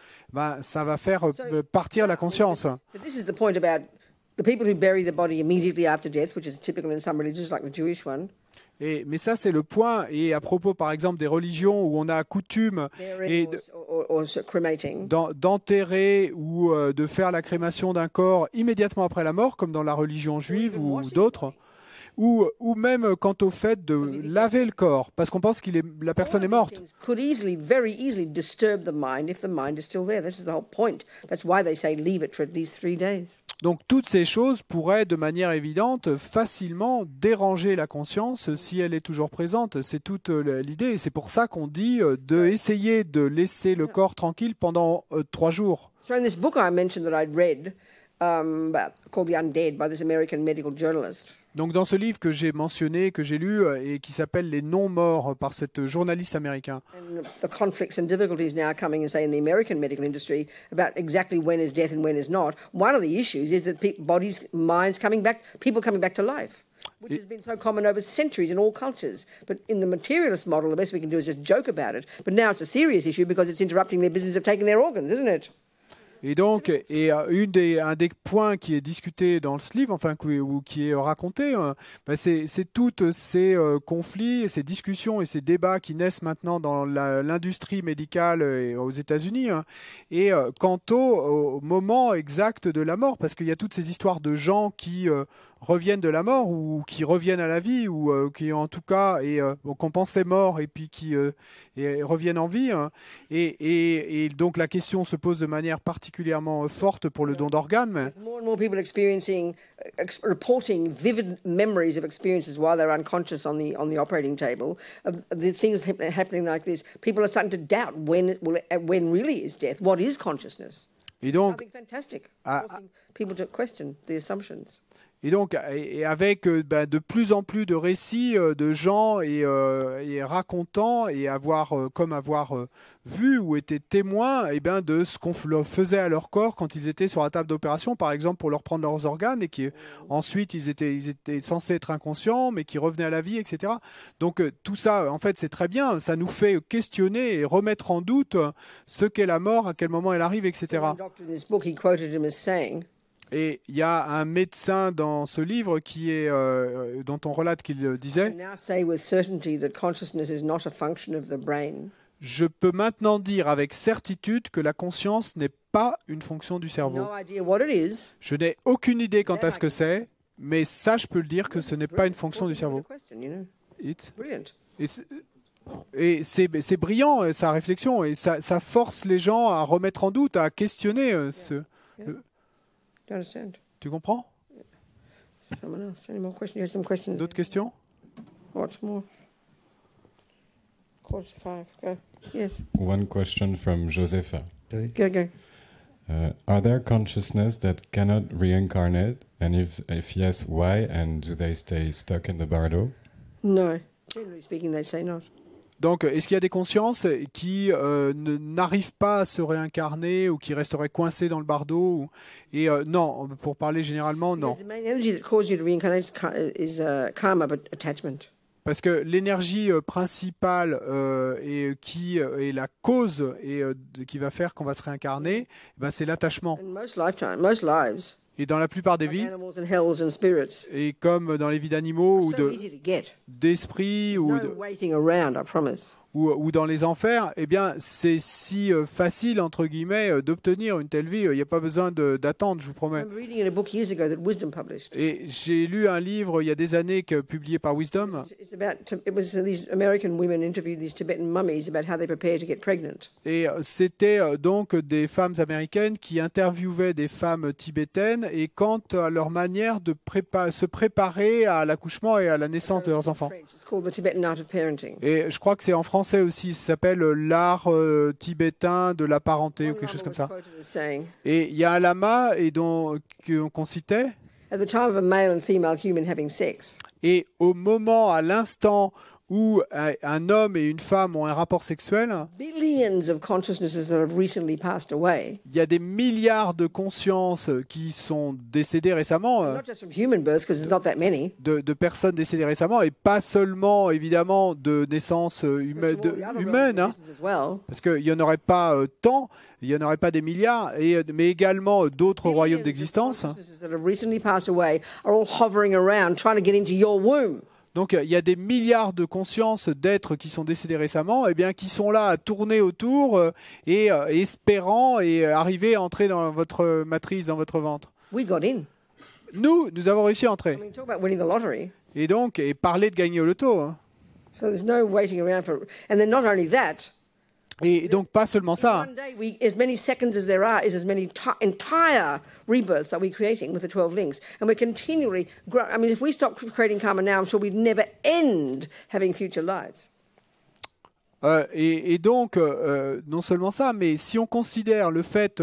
ça va faire partir la conscience. But this is the point about the people who bury the body immediately after death, which is typical in some religions like the Jewish one. Mais ça, c'est le point. Et à propos, par exemple, des religions où on a coutume d'enterrer ou de faire la crémation d'un corps immédiatement après la mort, comme dans la religion juive ou d'autres, ou même quant au fait de laver le corps, parce qu'on pense que la personne est morte. Could very easily disturb the mind if the mind is still there. This is the whole point. That's why they say leave it for at least 3 days. Donc toutes ces choses pourraient de manière évidente facilement déranger la conscience si elle est toujours présente. C'est toute l'idée et c'est pour ça qu'on dit d'essayer de laisser le corps tranquille pendant 3 jours. So in this book I mentioned that I'd read called The Undead by this American medical journalist. Donc dans ce livre que j'ai mentionné, que j'ai lu et qui s'appelle Les non-morts par cette journaliste américaine. And the conflicts and difficulties now coming, say, in the American medical industry about exactly when is death and when is not. One of the issues is that bodies, minds coming back, people coming back to life, which has been so common over centuries in all cultures. But in the materialist model, the best we can do is just joke about it. But now it's a serious issue because it's interrupting their business of taking their organs, isn't it? Et donc, un des points qui est discuté dans ce livre, ou qui est raconté, c'est tous ces conflits, et ces discussions et ces débats qui naissent maintenant dans l'industrie médicale aux États-Unis, et quant au moment exact de la mort, parce qu'il y a toutes ces histoires de gens qui reviennent de la mort ou qui reviennent à la vie ou qui en tout cas qu'on pensait morts et puis qui reviennent en vie, et donc la question se pose de manière particulièrement forte pour le don d'organes. More and more people reporting vivid memories of experiences while they're unconscious on the operating table. The things happening like this, people are starting to doubt when really is death, what is consciousness. Et donc, fantastic, forcing people to question the assumptions. Et donc, avec de plus en plus de récits de gens et racontant et avoir vu ou été témoins de ce qu'on faisait à leur corps quand ils étaient sur la table d'opération, par exemple pour leur prendre leurs organes, et qui ensuite ils étaient censés être inconscients, mais qui revenaient à la vie, etc. Donc tout ça, en fait, c'est très bien. Ça nous fait questionner et remettre en doute ce qu'est la mort, à quel moment elle arrive, etc. Et il y a un médecin dans ce livre dont on relate qu'il disait « Je peux maintenant dire avec certitude que la conscience n'est pas une fonction du cerveau. Je n'ai aucune idée quant à ce que c'est, mais ça, je peux le dire que ce n'est pas une fonction du cerveau. » Et c'est brillant, sa réflexion, et ça force les gens à remettre en doute, à questionner Do you understand? Tu comprends? Someone else. Any more questions? You have some questions? D'autres questions? What's more? 4:45. Go. Yes. One question from Josefa. Go. Are there consciousness that cannot reincarnate? And if yes, why? And do they stay stuck in the bardo? No. Generally speaking, they say not. Donc, est-ce qu'il y a des consciences qui n'arrivent pas à se réincarner ou qui resteraient coincées dans le bardeau Et non, pour parler généralement, non. The main energy that causes you to reincarnate is karma attachment. parce que l'énergie principale et qui est la cause et qui va faire qu'on va se réincarner, ben, c'est l'attachement. In most lives, Et dans la plupart des like vies, animals and hells and spirits, et comme dans les vies d'animaux ou so easy to get. d'esprits No waiting around, I promise. ou dans les enfers, eh bien, c'est si facile, entre guillemets, d'obtenir une telle vie. Il n'y a pas besoin d'attendre, je vous I promets. remember reading in a book years ago that Wisdom published. Et j'ai lu un livre il y a des années publié par Wisdom. It was these American women interviewed these Tibetan mummies about how they prepare to get pregnant. Et c'était donc des femmes américaines qui interviewaient des femmes tibétaines et quant à leur manière de se préparer à l'accouchement et à la naissance de leurs enfants. French. It's called the Tibetan art of parenting. Et je crois que c'est en français aussi, ça s'appelle l'art tibétain de la parenté ou quelque chose comme ça. Quoted as saying, Et il y a un lama qu'on citait, at the time of a male and female human having sex, et au moment, à l'instant où un homme et une femme ont un rapport sexuel, billions of consciousnesses that have recently passed away, il y a des milliards de consciences qui sont décédées récemment, not just from human birth, because there's not that many, de personnes décédées récemment, et pas seulement évidemment de naissances but from all the other realms humaines, of hein, existence as well. parce qu'il n'y en aurait pas tant, il n'y en aurait pas des milliards, mais également d'autres royaumes Billions of d'existence. consciousnesses that have recently passed away are all hovering around trying to get into your womb. Donc il y a des milliards de consciences d'êtres qui sont décédés récemment, et bien qui sont là à tourner autour et espérant et arriver à entrer dans votre matrice, dans votre ventre. We got in. Nous avons réussi à I entrer. mean, talk about winning the lottery. Et donc, parler de gagner au loto. Hein. So there's no waiting around for. And then not only that, Et donc pas seulement ça. Hein. one day, as many seconds as there are, is as many entire rebirths that we're creating with the 12 links. And we're continually growing. I mean, if we stop creating karma now, I'm sure we'd never end having future lives. Et donc, non seulement ça, mais si on considère le fait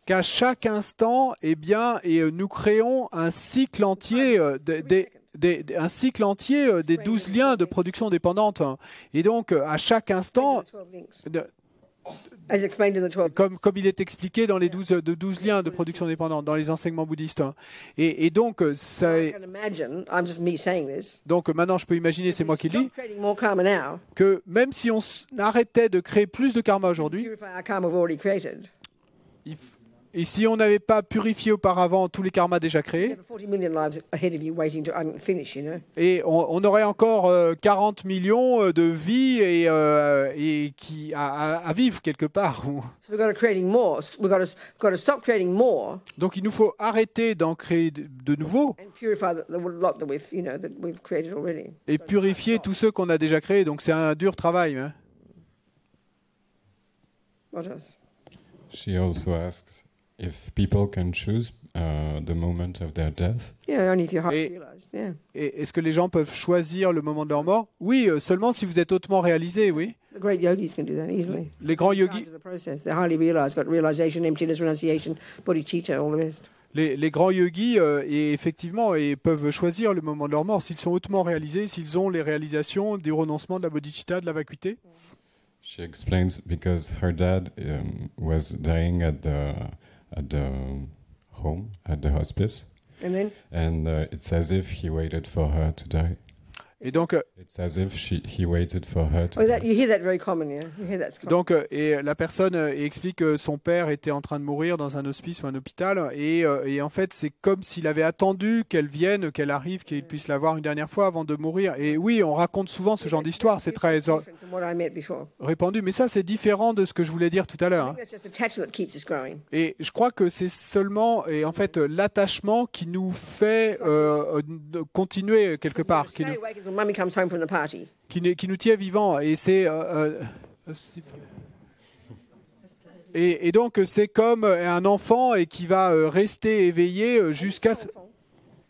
qu'à chaque instant, eh bien, nous créons un cycle entier un cycle entier des 12 liens de production dépendante. Hein. Et donc, à chaque instant, The 12 links. de- As explained in the 12 comme il est expliqué dans les 12 liens de production dépendante, dans les enseignements bouddhistes. Hein. Et donc, I can imagine, I'm just me saying this, donc, maintenant, je peux imaginer, c'est moi qui le dis, stop creating more karma now, que même si on arrêtait de créer plus de karma aujourd'hui, purify our karma we've already created. et si on n'avait pas purifié auparavant tous les karmas déjà You créés, have 40 million lives ahead of you waiting to finish, you know. et on aurait encore 40 millions de vies et qui à vivre quelque part. So we've got to creating more. We've got to stop creating more Donc il nous faut arrêter d'en créer de nouveaux and purify the lot that we've created already. et purifier tous ceux qu'on a déjà créés. Donc c'est un dur travail. Hein. What else? She also asks if people can choose the moment of their death. Yeah, only if you're highly Et- realized. Yeah. Et est-ce que les gens peuvent choisir le moment de leur mort? Oui, seulement si vous êtes hautement réalisé, oui. The great yogis can do that easily. Les grands Signs yogis, of the process. They're highly realized, got realization, emptiness, renunciation, bodhicitta, all the rest. les grands yogis et effectivement peuvent choisir le moment de leur mort s'ils sont hautement réalisés, s'ils ont les réalisations du renoncement, de la bodhicitta, de la vacuité. She explains because her dad was dying at the home, at the hospice, And then and it's as if he waited for her to die. Et donc, It's as if he waited for her to that die. you hear that very common, yeah. You hear that's common. et la personne explique que son père était en train de mourir dans un hospice ou un hôpital et en fait c'est comme s'il avait attendu qu'elle vienne, qu'elle arrive, qu'il puisse la voir une dernière fois avant de mourir. Et oui, on raconte souvent ce genre d'histoire, c'est très Different from what I met before. répandu, mais ça c'est différent de ce que je voulais dire tout à l'heure. I Hein. think that's just attachment that keeps us growing. Et je crois que c'est seulement et en fait l'attachement qui nous fait de continuer quelque part, Stay awake until mummy comes home from the party. qui nous tient vivants. Et c'est et donc c'est comme un enfant et qui va rester éveillé jusqu'à ce...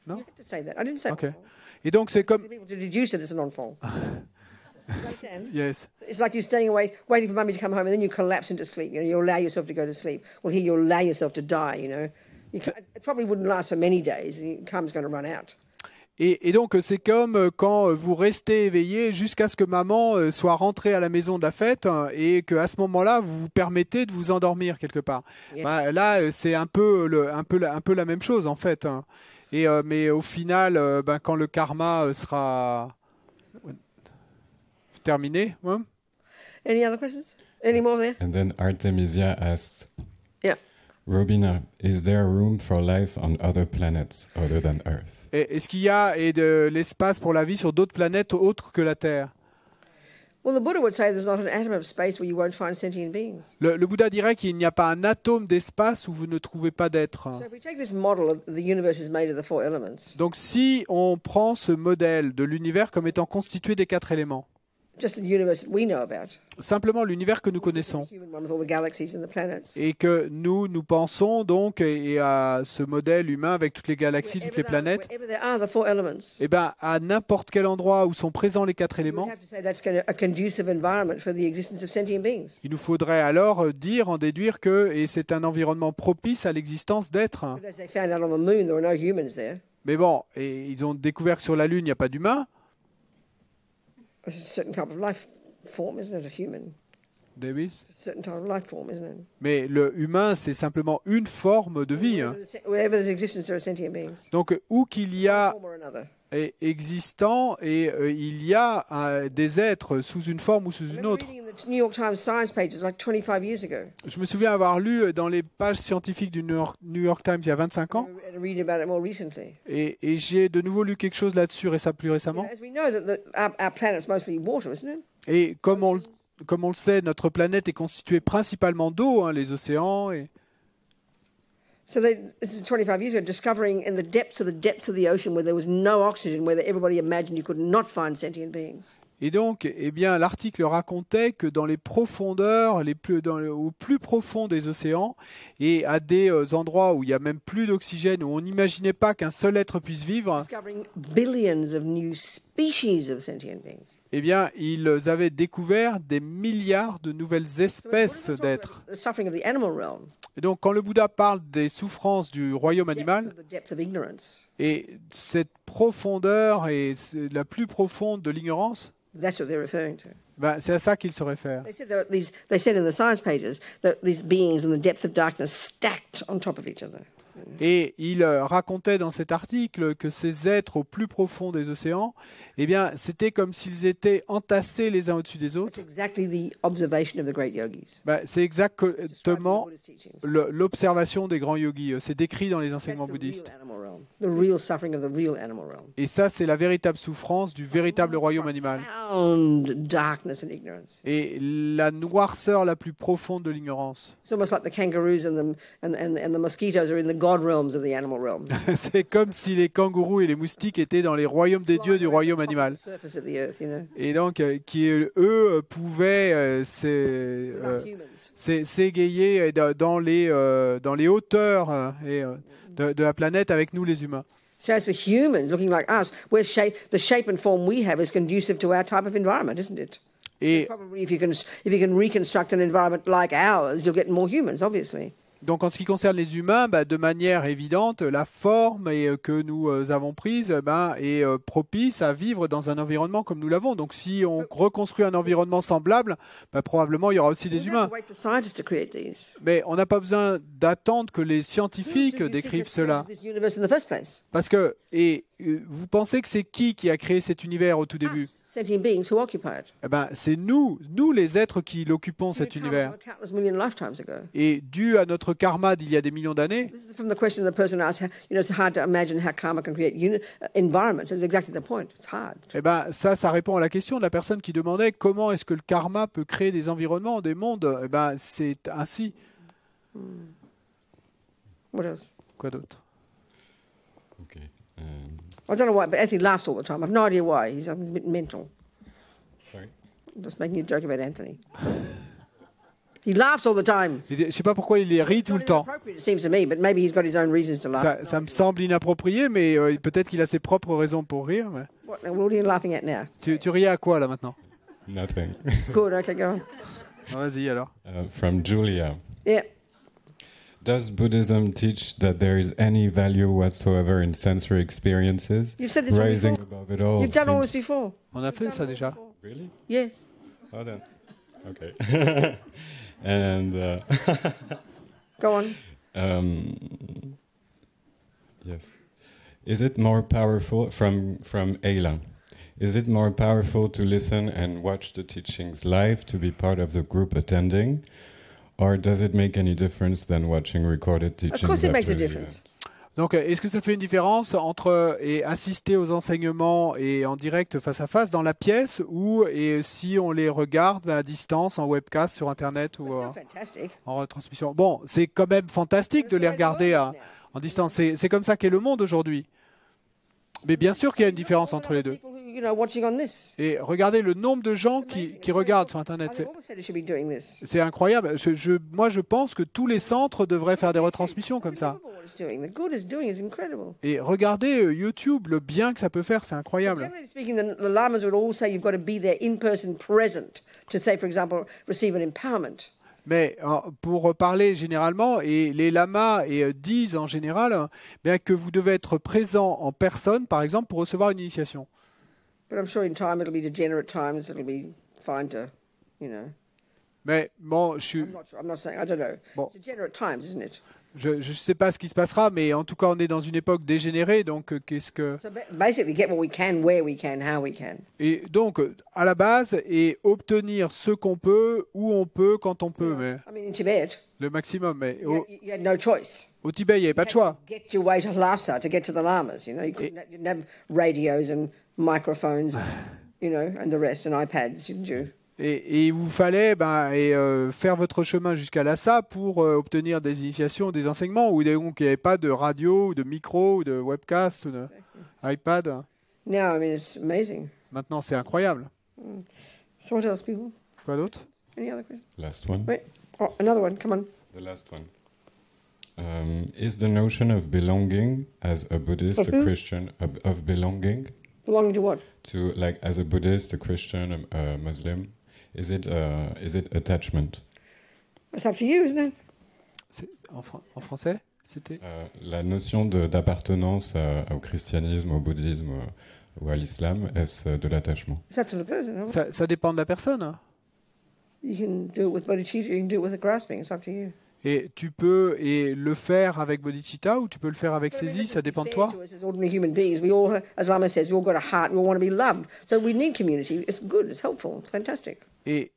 No? You have to say that. I didn't say Ok. non-fall. Et donc c'est comme... To people to deduce that it's a non-fall. You understand? Yes. It's like you staying awake, waiting for mummy to come home, and then you collapse into sleep. You know, you allow yourself to go to sleep. Well, here you allow yourself to die. You know, it probably wouldn't last for many days. Karma's going to run out. Et donc c'est comme quand vous restez éveillé jusqu'à ce que maman soit rentrée à la maison de la fête et qu'à ce moment-là vous vous permettez de vous endormir quelque part. Yeah. Bah, là c'est un peu la même chose en fait. Hein. Et mais au final, quand le karma sera terminé. Hein? Any other questions? Any more there? And then Artemisia asks, Yeah. Robina, is there room for life on other planets other than Earth? Et est-ce qu'il y a de l'espace pour la vie sur d'autres planètes autres que la Terre? Well, the Buddha would say there's not an atom of space where you won't find sentient beings. Le Bouddha dirait qu'il n'y a pas un atome d'espace où vous ne trouvez pas d'être. So if we take this model of the universe is made of the 4 elements, Donc si on prend ce modèle de l'univers comme étant constitué des 4 éléments, just the universe that we know about, simplement l'univers que nous connaissons, the human one with all the galaxies and the planets, et que nous pensons donc et à ce modèle humain avec toutes les galaxies, toutes les planètes, wherever there are the 4 elements, et ben à n'importe quel endroit où sont présents les 4 we éléments, have to say that's a conducive environment for the existence of sentient beings. il nous faudrait alors en déduire que et c'est un environnement propice à l'existence d'êtres. But as they found out on the moon, there were no humans there. Mais bon, et ils ont découvert que sur la Lune, il n'y a pas d'humains. It's a certain type of life form, isn't it? A human. Davis. It's a certain type of life form, isn't it? Mais le humain, c'est simplement une forme de vie. Hein. Wherever there's existence, there are sentient beings. Donc, où qu'il y One a form or another. existant et il y a des êtres sous une forme ou sous I une remember autre. reading in the New York Times science pages like 25 years ago. Je me souviens avoir lu dans les pages scientifiques du New York Times il y a 25 ans, And reading about it more recently. et j'ai de nouveau lu quelque chose là-dessus plus récemment. As we know that our planet's mostly water, isn't it? Et comme on le sait, notre planète est constituée principalement d'eau, hein, les océans. Et So this is 25 years ago, discovering in the depths of the ocean where there was no oxygen, where everybody imagined you could not find sentient beings. Et donc, eh bien, l'article racontait que dans les profondeurs, au plus profond des océans, et à des endroits où il n'y a même plus d'oxygène, où on n'imaginait pas qu'un seul être puisse vivre, Discovering billions of new species of sentient beings. eh bien, ils avaient découvert des milliards de nouvelles espèces d'êtres. The suffering of the animal realm. Et donc, quand le Bouddha parle des souffrances du royaume animal, The depth of ignorance. et cette profondeur est la plus profonde de l'ignorance, That's what they're referring to. ben, c'est à ça qu'il se réfère. They said in the science pages that these beings in the depth of darkness stacked on top of each other. Et il racontait dans cet article que ces êtres au plus profond des océans, eh bien, c'était comme s'ils étaient entassés les uns au-dessus des autres. That's exactly the observation of the great yogis. Ben, c'est exactement Described in the Buddhist teachings. l'observation des grands yogis. C'est décrit dans les That's enseignements the bouddhistes. real animal realm. The real suffering of the real animal realm. Et ça, c'est la véritable souffrance du véritable royaume animal. Profound darkness and ignorance. Et la noirceur la plus profonde de l'ignorance. It's almost like the kangaroos and the mosquitoes are in the god realms of the animal realm. C'est comme si les kangourous et les moustiques étaient dans les royaumes des dieux du royaume animal. Surface of the earth, you know. Et donc, qui eux pouvaient Us humans. s'égayer dans les hauteurs de la planète avec nous les humains. So as for humans looking like us, the shape and form we have is conducive to our type of environment, isn't it? Et Probably if you can reconstruct an environment like ours, you'll get more humans, obviously. donc, en ce qui concerne les humains, de manière évidente, la forme que nous avons prise est propice à vivre dans un environnement comme nous l'avons. Donc, si on reconstruit un environnement semblable, probablement il y aura aussi des We don't humains. have to wait for scientists to create these. Mais on n'a pas besoin d'attendre que les scientifiques Who do you think décrivent has cela. created this universe in the first place? Parce que, vous pensez que c'est qui a créé cet univers au tout début? Us, sentient beings who occupy it. C'est nous les êtres qui l'occupons, cet univers. Countless million lifetimes ago. Et dû à notre karma d'il y a des millions d'années, This is from the question the person asked. It's hard to imagine how karma can create environments. That's exactly the point. It's hard. ça répond à la question de la personne qui demandait comment est-ce que le karma peut créer des environnements, des mondes. C'est ainsi. What else? Quoi d'autre? Okay. I don't know why, but Anthony laughs all the time. I've no idea why. He's a bit mental. Sorry? I'm just making a joke about Anthony. He laughs all the time. Je ne sais pas pourquoi il rit tout le temps. Inappropriate, it seems to me, but maybe he's got his own reasons to laugh. Ça me semble inapproprié, mais peut-être qu'il a ses propres raisons pour rire. Mais... What are you laughing at now? Tu riais à quoi là maintenant? Nothing. Good, okay, go on. Vas-y alors. From Julia. Yeah. Does Buddhism teach that there is any value whatsoever in sensory experiences? You've said this one Rising before. above it all. You've done all this seems- before. On a fait ça déjà. Really? Yes. Oh, then. Okay. And Go on. yes, is it more powerful from Ayla? is it more powerful to listen and watch the teachings live to be part of the group attending, or does it make any difference than watching recorded teachings? Of course it makes a after the difference. Donc, est-ce que ça fait une différence entre assister aux enseignements et en direct face à face dans la pièce ou si on les regarde à distance, en webcast, sur Internet ou It's still fantastic. en retransmission? Bon, c'est quand même fantastique de les regarder en distance. C'est comme ça qu'est le monde aujourd'hui. Mais bien sûr qu'il y a une différence entre les deux. People who, watching on this. Et regardez le nombre de gens qui regardent sur Internet. I think all the centers should be doing this. C'est incroyable. Moi, je pense que tous les centres devraient faire des retransmissions comme ça. What it's doing, the good it's doing is incredible. Et regardez YouTube, le bien que ça peut faire, c'est incroyable. Generally speaking, the lamas would all say you've got to be there in person, present, to say, for example, receive an empowerment. Mais pour parler généralement, et les lamas disent en général bien que vous devez être présent en personne, par exemple, pour recevoir une initiation. But I'm sure in time it'll be degenerate times. It'll be fine to, Mais bon, I'm not saying. I don't know. Bon. It's degenerate times, isn't it? je sais pas ce qui se passera, mais en tout cas, on est dans une époque dégénérée, donc qu'est-ce que... So basically, get what we can, where we can, how we can. Et donc, à la base, et obtenir ce qu'on peut, où on peut, quand on peut, mais I mean, in Tibet, le maximum. Mais you had no choice. au Tibet, il n'y avait pas de choix. Get your way to Lhasa to get to the lamas. You didn't have radios and microphones, and the rest, and iPads, didn't you? Et il vous fallait faire votre chemin jusqu'à Lhasa pour obtenir des initiations, des enseignements, où donc il n'y avait pas de radio, ou de micro, ou de webcast, ou de iPad. Now, I mean, it's amazing. Maintenant, c'est incroyable. So what else, people? Quoi d'autre? Any other questions? Last one. Wait. Oh, another one. Come on. The last one. Is the notion of belonging as a Buddhist, Of a who? Christian, of belonging Belonging to what? to, like, as a Buddhist, a Christian, a Muslim, is it attachment? It's up to you, isn't it? En français, c'était La notion d'appartenance au christianisme, au bouddhisme ou à l'islam, est-ce de l'attachement? It's up to the person. Isn't it? ça dépend de la personne. Hein. You can do it with bodhicitta, you can do it with a grasping. It's up to you. Et tu peux le faire avec bodhicitta ou tu peux le faire avec saisie, ça dépend de toi. To us as ordinary human beings, we all, as Lama says, we all got a heart. We all want to be loved. So we need community. It's good. It's helpful. It's fantastic. Et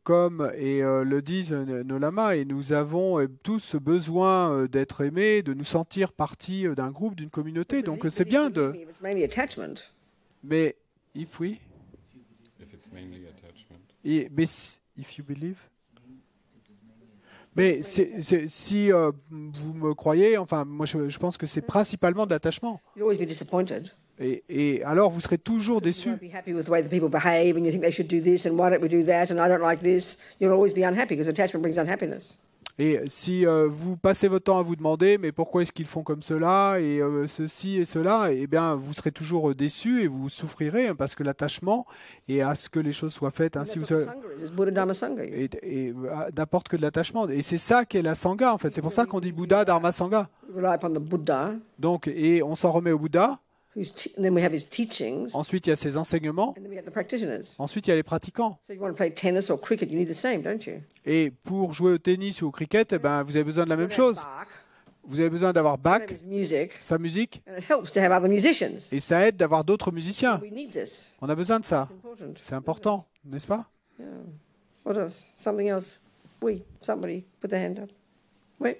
comme le disent nos lamas, et nous avons tous ce besoin d'être aimés, de nous sentir partie d'un groupe, d'une communauté. Donc c'est bien de... It's mainly attachment. Mais if we... If it's mainly attachment. If you believe... Mais si vous me croyez, enfin, moi je pense que c'est principalement de l'attachement. You'll always be disappointed. Et alors vous serez toujours You déçu. won't be happy with the way the people behave, and you think they should do this, and why don't we do that, and I don't like this. You'll always be unhappy because attachment brings unhappiness. Et si vous passez votre temps à vous demander mais pourquoi est-ce qu'ils font comme cela et ceci et cela, eh bien vous serez toujours déçu et vous souffrirez hein, parce que l'attachement et à ce que les choses soient faites And ainsi that's ou what the ça, Sangha is. It's Buddha Dhamma Sangha. n'apporte que de l'attachement. Et c'est ça qu'est la Sangha en fait. C'est pour ça qu'on dit Bouddha, Dharma, Sangha. We rely upon the Buddha, Donc et on s'en remet au Bouddha. and then we have his teachings, Ensuite il y a ses enseignements. and then we have the practitioners. Ensuite il y a les pratiquants. So you want to play tennis or cricket, you need the same, don't you? Et pour jouer au tennis ou au cricket, eh ben vous avez besoin de la même chose. Bach, Vous avez besoin d'avoir Bach, his music, sa musique, and it helps to have other musicians. et ça aide d'avoir d'autres musiciens. We need this. On a besoin de ça. It's important. C'est important, n'est-ce pas? Yeah. What else? Something else? Somebody, put their hand up. Wait.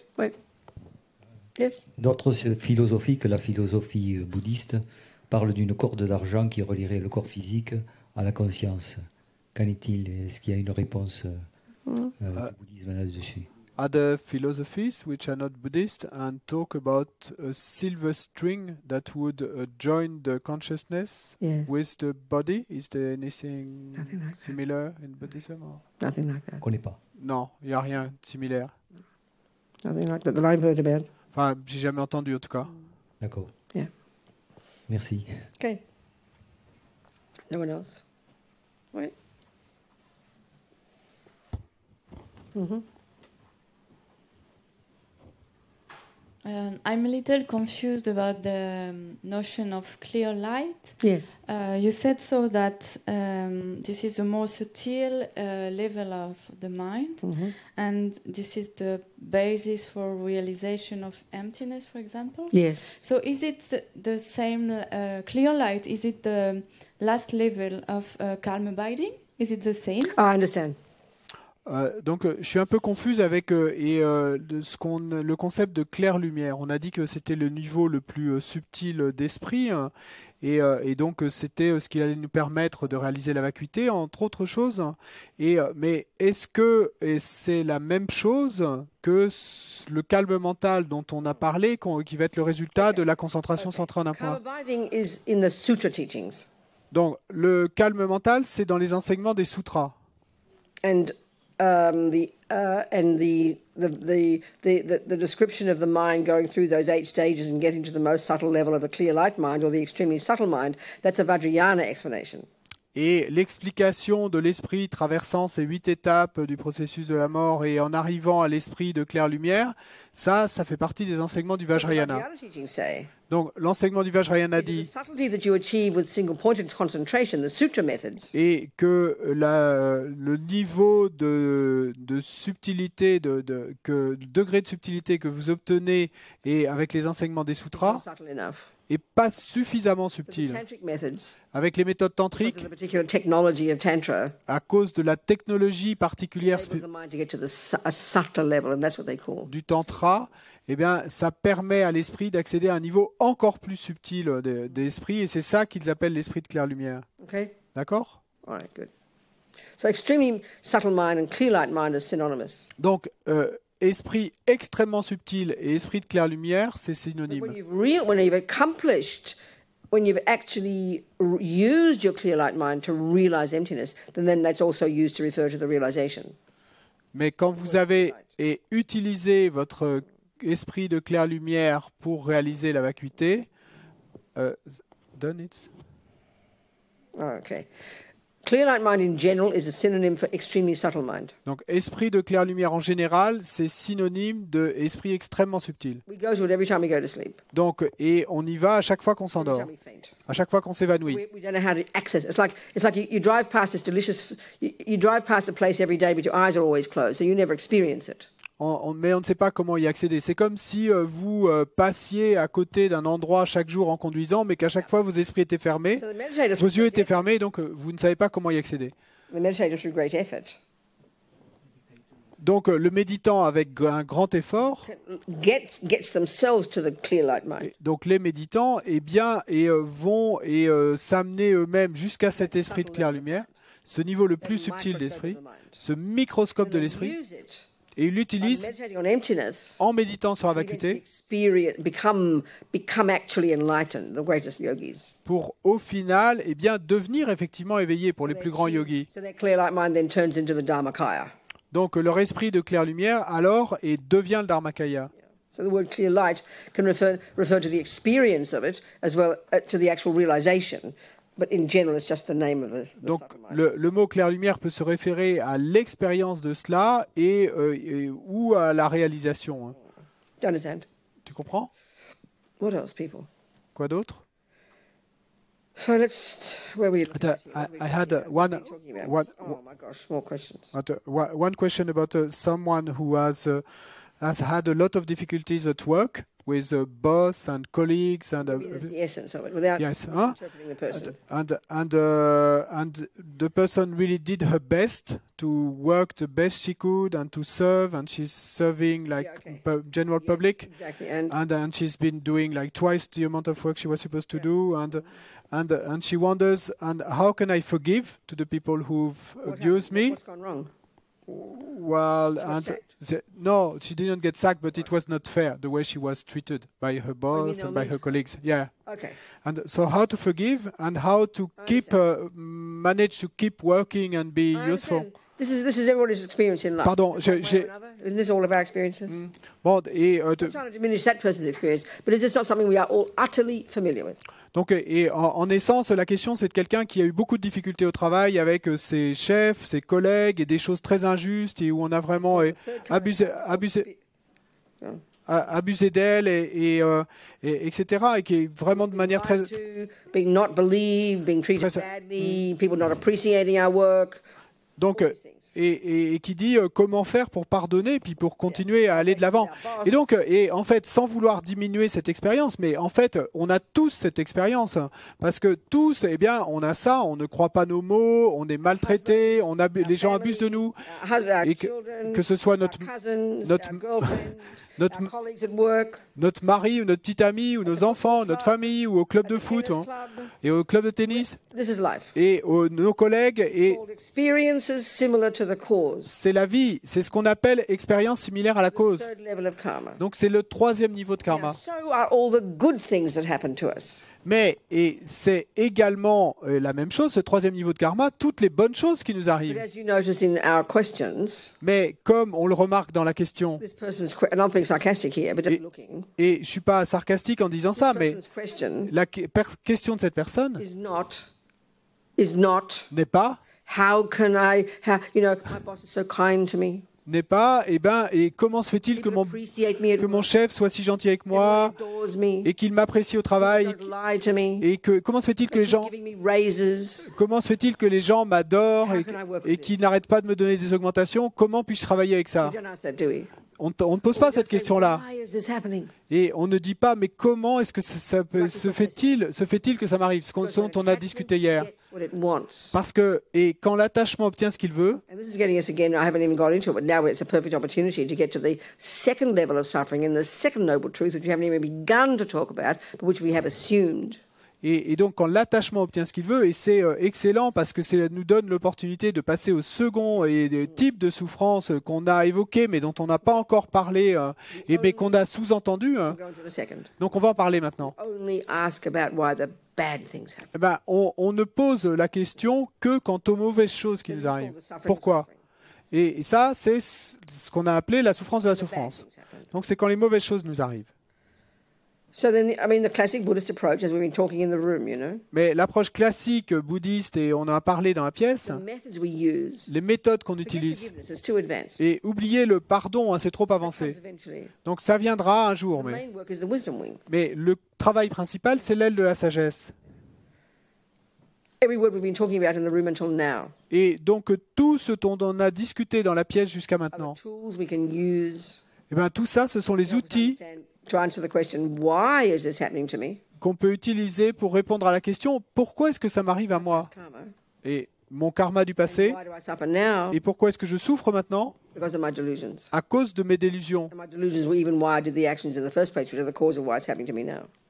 Yes? D'autres philosophies que la philosophie bouddhiste parlent d'une corde d'argent qui relierait le corps physique à la conscience. Qu'en est-il? Est-ce qu'il y a une réponse du bouddhisme là-dessus? Other philosophies which are not Buddhist and talk about a silver string that would join the consciousness Yes. with the body. Is there anything Nothing like that. similar in Buddhism? Or? Nothing like On ne that. connaît pas. Non, il n'y a rien de similaire. Nothing like that that I've heard about. Enfin, j'ai jamais entendu en tout cas. D'accord. Yeah. Merci. Okay. No one else? Wait. Mm-hmm. I'm a little confused about the notion of clear light. Yes. You said so that this is a more subtle level of the mind, Mm-hmm. and this is the basis for realization of emptiness, for example. Yes. So is it the same clear light? Is it last level of calm abiding? Is it the same? I understand. Donc, je suis un peu confuse avec le concept de clair-lumière. On a dit que c'était le niveau le plus subtil d'esprit, hein, et donc c'était ce qui allait nous permettre de réaliser la vacuité, entre autres choses. Mais est-ce que c'est la même chose que le calme mental dont on a parlé, qui va être le résultat de la concentration centrée en un point? Calm abiding is in the sutra teachings. Donc, le calme mental, c'est dans les enseignements des sutras. And the description of the mind going through those 8 stages and getting to the most subtle level of the clear light mind or the extremely subtle mind, that's a Vajrayana explanation. Et l'explication de l'esprit traversant ces 8 étapes du processus de la mort et en arrivant à l'esprit de clair-lumière, ça fait partie des enseignements du Vajrayana. Vajrayana teachings say Donc, l'enseignement du Vajrayana the dit subtlety that you achieve with single-pointed concentration, the sutra methods, et que le niveau de subtilité, le degré de subtilité que vous obtenez et avec les enseignements des is not sutras subtle enough. est pas suffisamment But the subtil. tantric methods, Avec les méthodes because of tantriques, the particular technology of tantra, à cause de la technologie particulière enables the mind to get to a subtle level, and that's what they call. du tantra, eh bien, ça permet à l'esprit d'accéder à un niveau encore plus subtil d'esprit, et c'est ça qu'ils appellent l'esprit de clair-lumière. Okay? D'accord? All right, good. So extremely subtle mind and clear light mind are synonymous. Donc, esprit extrêmement subtil et esprit de clair-lumière, c'est But synonyme. when you've accomplished, when you've actually used your clear light mind to realize emptiness, then that's also used to refer to the realization. Mais quand vous avez utilisé votre esprit de clair-lumière pour réaliser la vacuité, done it. Oh, okay. Clear light mind in general is a synonym for extremely subtle mind. Donc, esprit de clair-lumière en général, c'est synonyme de esprit extrêmement subtil. We go to it every time we go to sleep, Donc, et on y va à chaque fois qu'on every s'endort, time we faint. à chaque fois qu'on s'évanouit. We don't know how to access it. It's like you drive past this delicious. You drive past a place every day, but your eyes are always closed, so you never experience it. Mais on ne sait pas comment y accéder. C'est comme si vous passiez à côté d'un endroit chaque jour en conduisant, mais qu'à chaque fois vos esprits étaient fermés, So the meditator, vos yeux étaient fermés, donc vous ne savez pas comment y accéder. the meditator through great effort Donc le méditant avec un grand effort, gets themselves to the clear light mind. donc les méditants, vont s'amener eux-mêmes jusqu'à cet esprit de clair-lumière, ce niveau le plus subtil d'esprit, ce microscope de l'esprit, Use it et ils by l'utilisent meditating on emptiness. en méditant sur la to get to vacuité experience, become actually enlightened, the greatest yogis. pour au final devenir effectivement éveillés pour les plus grands yogis. So their clear light mind then turns into the Dharmakaya. Donc leur esprit de clair-lumière alors devient le Dharmakaya. So the word clear light can refer to the experience of it as well to the actual realization. But in general, it's just the name of the Donc subtle mind. le mot clair-lumière peut se référer à l'expérience de cela ou à la réalisation. Hein. Do you understand? Tu comprends? What else, people? Quoi d'autre? So where were you? I had one Oh my gosh, more questions. one question about someone who has had a lot of difficulties at work with boss and colleagues and Maybe that's the essence of it, without yes, huh? misinterpreting the person. and the person really did her best to work the best she could and to serve, and she's serving like Yeah, okay. general Yes, public, exactly. and she's been doing like twice the amount of work she was supposed to do, and she wonders, and how can I forgive to the people who've What abused happened? me? What's gone wrong? Well, She was sacked. no, she didn't get sacked, but it was not fair the way she was treated by her boss mean and by her ill-managed? colleagues. Yeah. Okay. And so how to forgive and how to manage to keep working and be I useful. understand. This is everybody's experience in life. Pardon, One way or j'ai- another. Isn't this all of our experiences? Bon, I'm trying to diminish that person's experience, but is this not something we are all utterly familiar with? donc, en essence, la question, c'est de quelqu'un qui a eu beaucoup de difficultés au travail avec ses chefs, ses collègues et des choses très injustes et où on a vraiment abusé d'elle etc. et qui est vraiment de manière très... Lied to, being not believed, being treated Très- badly, people not appreciating our work. Donc, all these things. et qui dit comment faire pour pardonner puis pour continuer à aller de l'avant. Et donc, et en fait, sans vouloir diminuer cette expérience, mais en fait, on a tous cette expérience parce que tous, eh bien, on a ça. On ne croit pas nos mots, on est maltraité, les gens abusent de nous, et que ce soit notre mari ou notre petit ami ou nos enfants, notre famille ou au club de foot et au club de tennis et nos collègues. Et c'est la vie, c'est ce qu'on appelle expérience similaire à la cause. Donc c'est le troisième niveau de karma. Mais, et c'est également la même chose, ce troisième niveau de karma, toutes les bonnes choses qui nous arrivent. Mais comme on le remarque dans la question, et je ne suis pas sarcastique en disant ça, mais la question de cette personne n'est pas n'est pas, et comment se fait-il que mon chef soit si gentil avec moi et qu'il m'apprécie au travail et comment se fait-il que les gens m'adorent et qu'ils n'arrêtent pas de me donner des augmentations? Comment puis-je travailler avec ça? On ne pose pas cette question-là. Et on ne dit pas, mais comment est-ce que se fait-il que ça m'arrive, ce dont on a discuté hier? Parce que, et quand l'attachement obtient ce qu'il veut, et donc quand l'attachement obtient ce qu'il veut, et c'est excellent parce que ça nous donne l'opportunité de passer au second type de souffrance qu'on a évoqué mais dont on n'a pas encore parlé mais qu'on a sous-entendu. Donc on va en parler maintenant. On ne pose la question que quant aux mauvaises choses qui nous arrivent. Pourquoi? Et ça, c'est ce qu'on a appelé la souffrance de la souffrance. Donc c'est quand les mauvaises choses nous arrivent. Mais l'approche classique bouddhiste, et on en a parlé dans la pièce, les méthodes qu'on utilise, et oubliez le pardon, c'est trop avancé. Donc ça viendra un jour, mais le travail principal, c'est l'aile de la sagesse. Et donc tout ce dont on a discuté dans la pièce jusqu'à maintenant, tout ça, ce sont les outils qu'on peut utiliser pour répondre à la question « Pourquoi est-ce que ça m'arrive à moi ?» Et mon karma du passé. Et pourquoi est-ce que je souffre maintenant? À cause de mes délusions.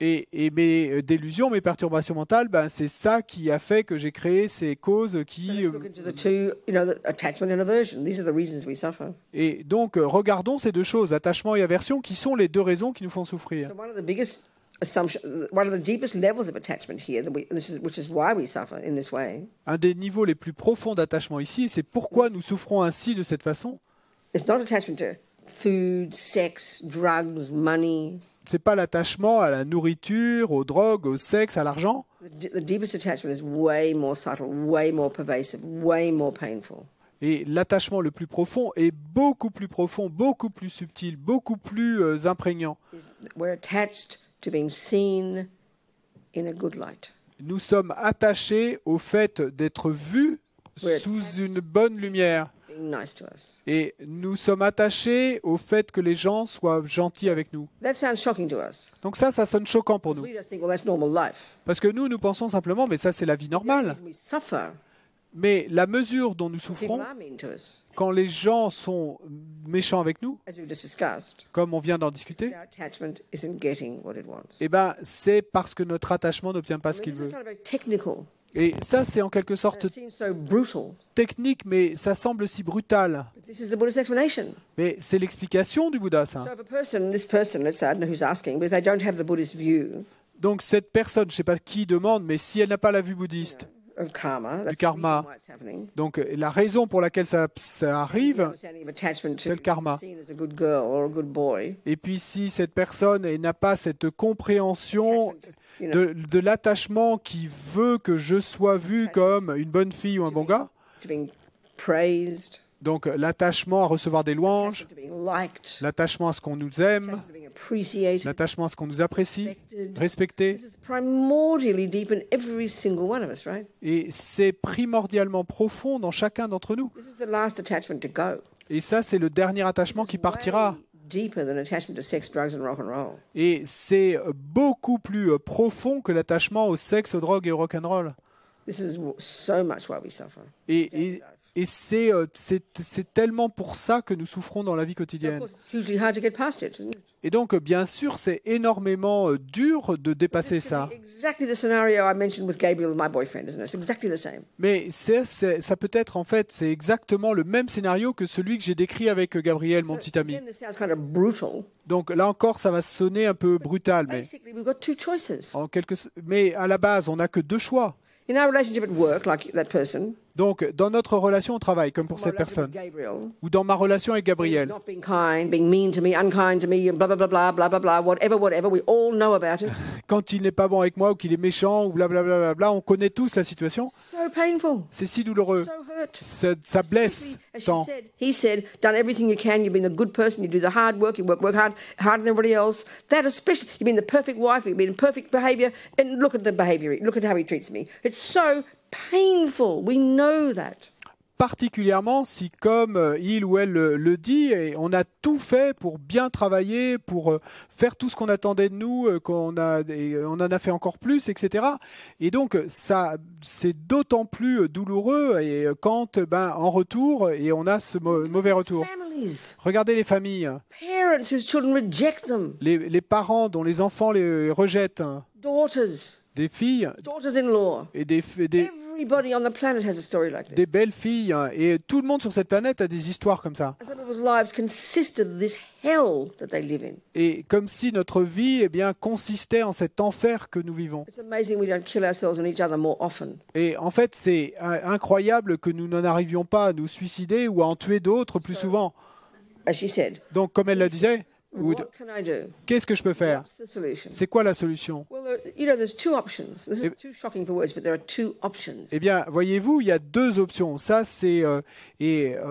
Et mes délusions, mes perturbations mentales, c'est ça qui a fait que j'ai créé ces causes qui... Et donc, regardons ces deux choses, attachement et aversion, qui sont les deux raisons qui nous font souffrir. Un des niveaux les plus profonds d'attachement ici, et c'est pourquoi nous souffrons ainsi de cette façon. C'est pas l'attachement à la nourriture, aux drogues, au sexe, à l'argent. Et l'attachement le plus profond est beaucoup plus profond, beaucoup plus subtil, beaucoup plus imprégnant. Nous sommes attachés au fait d'être vus sous une bonne lumière. Et nous sommes attachés au fait que les gens soient gentils avec nous. Donc ça sonne choquant pour nous. Parce que nous pensons simplement, mais ça c'est la vie normale. Mais la mesure dont nous souffrons, quand les gens sont méchants avec nous, comme on vient d'en discuter, c'est parce que notre attachement n'obtient pas ce qu'il veut. Et ça, c'est en quelque sorte technique, mais ça semble si brutal. Mais c'est l'explication du Bouddha, ça. Donc cette personne, je ne sais pas qui demande, mais si elle n'a pas la vue bouddhiste, du karma. Donc la raison pour laquelle ça arrive, c'est le karma. Et puis si cette personne n'a pas cette compréhension de l'attachement qui veut que je sois vu comme une bonne fille ou un bon gars, donc l'attachement à recevoir des louanges, l'attachement à ce qu'on nous aime, appreciated, l'attachement à ce qu'on nous apprécie, respected. respecté. This is primordially deep in every single one of us, right? Et c'est primordialement profond dans chacun d'entre nous. This is the last attachment to go. Et ça, c'est le dernier attachement qui partira. Way deeper than attachment to sex, drugs and rock and roll. Et c'est beaucoup plus profond que l'attachement au sexe, aux drogues et au rock'n'roll. This is so much why we suffer. Et c'est tellement pour ça que nous souffrons dans la vie So of quotidienne. course, it's hugely hard to get past it, isn't it? Et donc, bien sûr, c'est énormément dur de dépasser This could ça. be exactly the scenario I mentioned with Gabriel, my boyfriend, isn't it? It's exactly the same. Mais ça peut être, en fait, c'est exactement le même scénario que celui que j'ai décrit avec Gabriel, mon petit ami. Again, this sounds kind of brutal. Donc là encore, ça va sonner un peu brutal, mais, Basically, we've got two choices. mais à la base, on n'a que deux choix. In our relationship at work, like that person, Donc, dans notre relation au travail, comme pour my cette relationship with personne, Gabriel, ou dans ma relation avec he's Gabriel, not being kind, being mean to me, unkind to me, and blah, blah, blah, blah, blah, blah, blah, whatever, we all know about it. quand il n'est pas bon avec moi ou qu'il est méchant ou blablabla, bla, on connaît tous la situation. So painful, C'est si douloureux. so hurt. Ça blesse As she tant. said, he said, done everything you can. You've been a good person. You do the hard work. You work hard, harder than everybody else. That especially, you've been the perfect wife. You've been perfect behaviour. And look at the behaviour. Look at how he treats me. It's so painful. We know that. Particulièrement si, comme il ou elle le dit, et on a tout fait pour bien travailler, pour faire tout ce qu'on attendait de nous, et on en a fait encore plus, etc. Et donc, ça, c'est d'autant plus douloureux et quand, en retour, et on a ce mauvais retour. Families, Regardez les familles, parents whose children reject them, les parents dont les enfants les rejettent, daughters, des filles daughters-in-law. et des Everybody on the planet has a story like this. des belles filles, et tout le monde sur cette planète a des histoires comme ça. Some people's lives consisted of this hell that they live in. Et comme si notre vie, consistait en cet enfer que nous vivons. It's amazing we don't kill ourselves and each other more often. Et en fait, c'est incroyable que nous n'en arrivions pas à nous suicider ou à en tuer d'autres plus souvent. As she said, Donc, comme elle le disait, what can I do? qu'est-ce que je peux faire? What's the solution? C'est quoi la solution? Well, there's two options. This is too shocking for words, but there are two options. Eh bien, voyez-vous, il y a deux options. Ça, c'est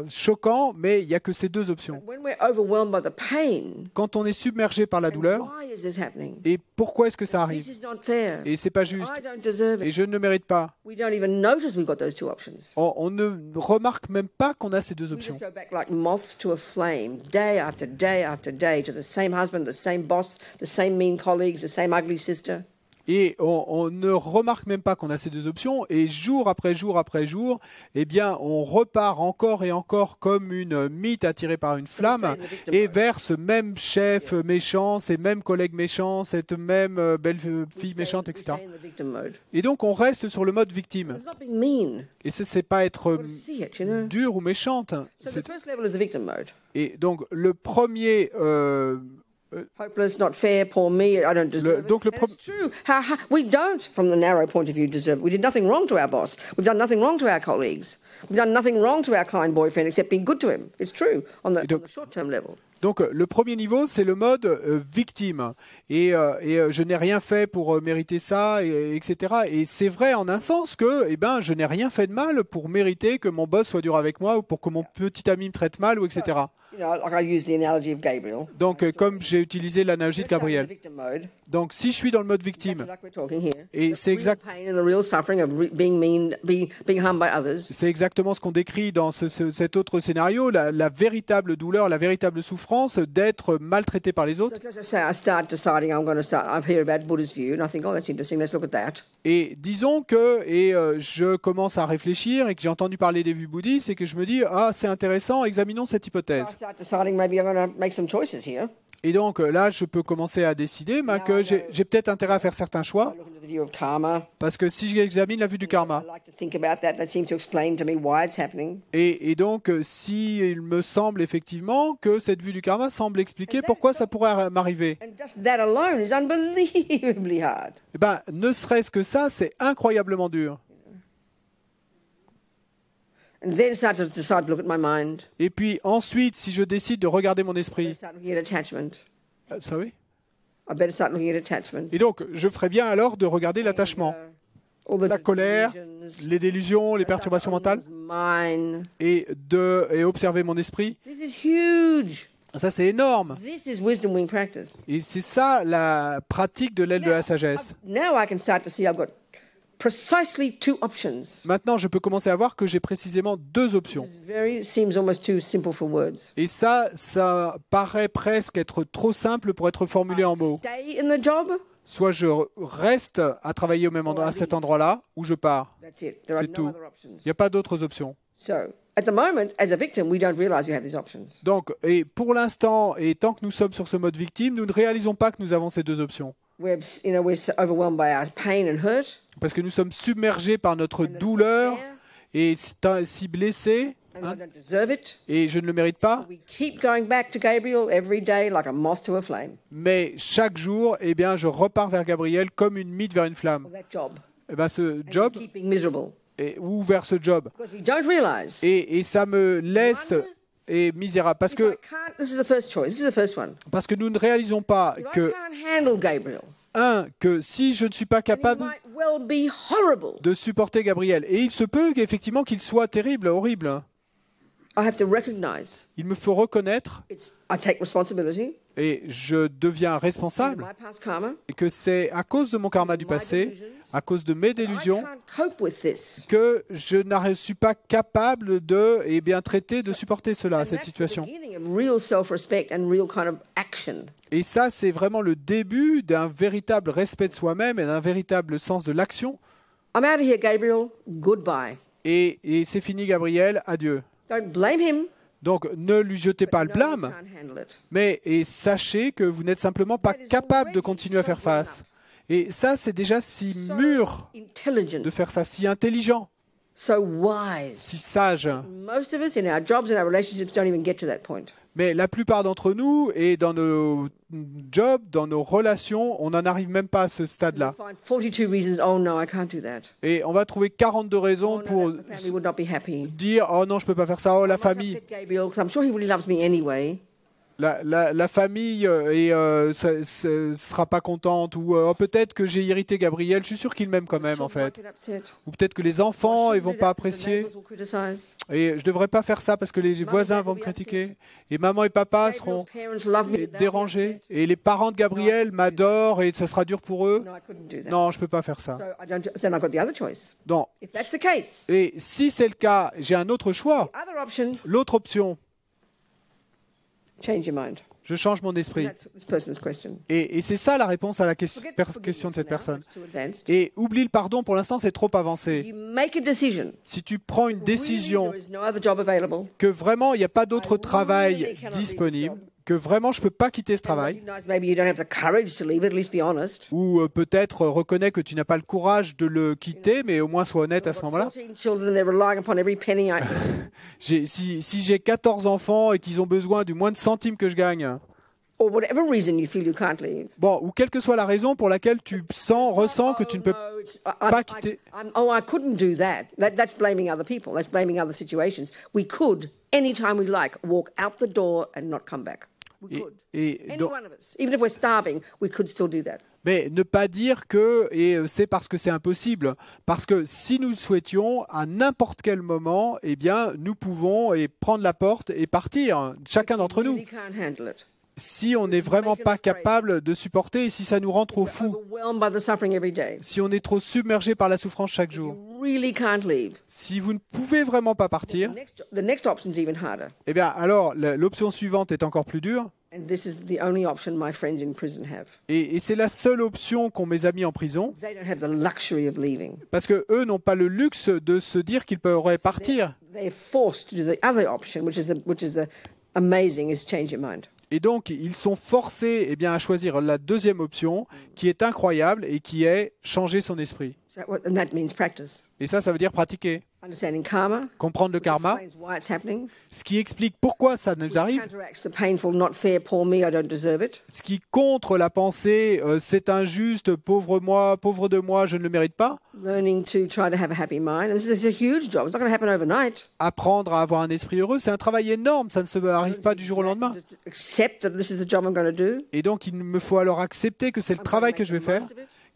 choquant, mais il n'y a que ces deux options. When we're overwhelmed by the pain, Quand on est submergé par la and douleur, why is this happening? et pourquoi est-ce que ça This arrive? is not fair. Et c'est pas juste. I don't deserve Et it. je ne le mérite pas. We don't even notice we've got those two options. On ne remarque même pas qu'on a ces deux We options. just go back like moths to a flame, day after day after day, to the same husband, the same boss, the same mean colleagues, the same ugly sister. Et on ne remarque même pas qu'on a ces deux options. Et jour après jour après jour, on repart encore et encore comme une mythe attirée par une flamme et vers ce même chef méchant, ces mêmes collègues méchants, cette même belle fille méchante, We etc. stay in the victim mode. Et donc on reste sur le mode victime. It's not being mean. Et ça, c'est pas être You've got to see it, you know. dur ou méchante. So the first level is the victim mode. Et donc le premier... Hopeless, not fair, poor me, I don't deserve it. donc le And it's true. We don't, from the narrow point of view, deserve it. We did nothing wrong to our boss. We've done nothing wrong to our colleagues. We've done nothing wrong to our kind boyfriend except being good to him. It's true on the short-term level. Donc le premier niveau, c'est le mode victime. Et je n'ai rien fait pour mériter ça, etc. Et c'est vrai en un sens que je n'ai rien fait de mal pour mériter que mon boss soit dur avec moi ou pour que mon petit ami me traite mal, ou etc. You know, like I use the analogy of Gabriel. Donc comme j'ai utilisé l'analogie de Let's start with the Gabriel. victim mode. Donc si je suis dans le mode victime, Like we're talking here. et c'est The real exact. pain and the real suffering of being mean, being harmed by others. C'est exactement ce qu'on décrit dans cet autre scénario, la véritable douleur, la véritable souffrance d'être maltraité par les autres. So let's just say I start deciding I've heard about Buddha's view, and I think, oh, that's interesting, let's look at that. Et disons que je commence à réfléchir et que j'ai entendu parler des vues bouddhistes et que je me dis, ah, c'est intéressant, examinons cette So hypothèse. I start deciding maybe I'm going to make some choices here. Et donc là, je peux commencer à décider que j'ai peut-être intérêt à faire certains choix, I look into the view of karma. parce que si j'examine la vue du karma, I like to think about that. That seems to explain to me why it's happening. et donc si il me semble effectivement que cette vue du karma semble expliquer pourquoi ça pourrait m'arriver, And just that alone is unbelievably hard. ne serait-ce que ça, c'est incroyablement dur. And then start to decide to look at my mind. Et puis ensuite, si je décide de regarder mon I esprit, start looking at attachment. sorry. I better start looking at attachment. Et donc je ferais bien alors de regarder l'attachement, All the la colère, delusions. les délusions, les perturbations mentales, Mine. et observer mon esprit. This is huge. Ça, c'est énorme. This is wisdom wing practice. Et c'est ça la pratique de l'aile de la sagesse. Now I can start to see I've got precisely 2 options. Maintenant, je peux commencer à voir que j'ai précisément 2 options. Seems almost too simple for words. Et ça paraît presque être trop simple pour être formulé en mots. Stay in the job. Soit je reste à travailler au même endroit, à cet endroit-là, ou je pars. That's it. There are C'est no tout. other options. Il n'y a pas d'autres options. So, at the moment, as a victim, we don't realize we have these options. Donc, et pour l'instant, et tant que nous sommes sur ce mode victime, nous ne réalisons pas que nous avons ces 2 options. We're so overwhelmed by our pain and hurt. Parce que nous sommes submergés par notre douleur et si blessés, And I don't deserve it. et je ne le mérite pas. We keep going back to Gabriel every day like a moth to a flame. Mais chaque jour, eh bien, je repars vers Gabriel comme une mythe vers une flamme. That job. Eh ben, ce And job, we keep being miserable. ou vers ce job. Because we don't realize. Et ça me laisse misérable. Parce If I que, can't, this is the first choice. This is the first one. nous ne réalisons pas If I que, can't handle Gabriel, que si je ne suis pas it capable might well be horrible. de supporter Gabriel, et il se peut qu'effectivement qu'il soit terrible, horrible, I have to recognize il me faut reconnaître, I take responsibility et je deviens for responsable, my past karma. et que c'est à cause de mon karma du passé, à cause de mes I délusions, can't cope with this. que je ne suis pas capable de traiter, de supporter cela, And cette that's the situation. beginning of real self-respect and real kind of action. Et ça, c'est vraiment le début d'un véritable respect de soi-même et d'un véritable sens de l'action. I'm out of here, Gabriel. Goodbye. Et c'est fini, Gabriel, adieu. Don't blame him. Donc, ne lui jetez pas le No, you blâme, can't handle it. mais sachez que vous n'êtes simplement pas capable de continuer à faire face. Et ça, c'est déjà si mûr Intelligent, de faire ça, si intelligent, so wise. si sage. Most of us in our jobs and our relationships don't even get to that point. Mais la plupart d'entre nous, et dans nos jobs, dans nos relations, on n'en arrive même pas à ce stade-là. You'll find 42 reasons, oh no, I can't do that. Et on va trouver 42 raisons Oh pour no, the family would not be happy. dire « Oh non, je peux pas faire ça, oh la I might famille ». upset Gabriel, because I'm sure he really loves me anyway. La famille sera pas contente, ou oh, peut-être que j'ai irrité Gabriel, je suis sûr qu'il m'aime quand même en Sure, fait. might get upset. Ou peut-être que les enfants I ils vont shouldn't do pas that because the apprécier, neighbours will criticize. et je devrais pas faire ça parce que les voisins vont me will be critiquer, et maman et papa seront Gabriel's parents love me. They'll be dérangés, upset. et les parents de Gabriel m'adorent et ça sera dur pour eux. No, I couldn't do that. Non, je peux pas faire So ça. then I've got the other choice. Non. If that's the case, Et si c'est le cas, j'ai un autre choix. the other option, L'autre option, change your mind. je change mon esprit. That's this person's question. Et c'est ça la réponse à la question Forget question de forgiveness cette now, personne. it's too advanced. Et oublie le pardon, pour l'instant c'est trop avancé. You make a decision. Si tu prends une décision Really, there is no other job available. que vraiment il n'y a pas d'autre I travail really cannot leave disponible, this job. que vraiment je peux pas quitter ce And travail, recognize maybe you don't have the courage to leave it, at least be honest. ou peut-être reconnais que tu n'as pas le courage de le quitter, mais au moins sois honnête à ce I've got moment-là. 14 children and they're relying upon every penny I Si j'ai 14 enfants et qu'ils ont besoin du moins de centimes que je gagne, or whatever reason you feel you can't leave. bon, ou quelle que soit la raison pour laquelle tu ressens que tu ne peux no, it's, pas quitter. I couldn't do that. That's blaming other people. That's blaming other situations. We could, anytime we like, walk out the door and not come back. We could. Et Any donc- one of us. Even if we're starving, we could still do that. Mais ne pas dire que c'est parce que c'est impossible. Parce que si nous le souhaitions, à n'importe quel moment, eh bien, nous pouvons prendre la porte et partir, chacun d'entre We nous. really can't handle it. Si on n'est vraiment pas capable de supporter et si ça nous rend trop We're fous, overwhelmed by the suffering every day. si on est trop submergé par la souffrance chaque jour, You really can't leave. si vous ne pouvez vraiment pas partir, The next option is even harder. eh bien, alors l'option suivante est encore plus dure. And this is the only option my friends in prison have. Et c'est la seule option qu'ont mes amis en prison, They don't have the luxury of leaving. parce que eux n'ont pas le luxe de se dire qu'ils pourraient partir. They're forced to do the other option, which is the amazing, is change your mind. Et donc, ils sont forcés à choisir la deuxième option, qui est incroyable et qui est changer son esprit. And that means practice. Et ça veut dire pratiquer, Understanding karma, comprendre le which karma, explains why it's happening, ce qui explique pourquoi ça nous which arrive, counteracts the painful, not fair, poor me, I don't deserve it. ce qui contre la pensée c'est injuste, pauvre moi, pauvre de moi, je ne le mérite pas, Learning to try to have a happy mind. And this is a huge job. It's not going to happen overnight. apprendre à avoir un esprit heureux, c'est un travail énorme, ça ne se arrive pas du jour au lendemain. Just accept that this is the job I'm going to do. Et donc, il me faut alors accepter que c'est le travail que je vais faire,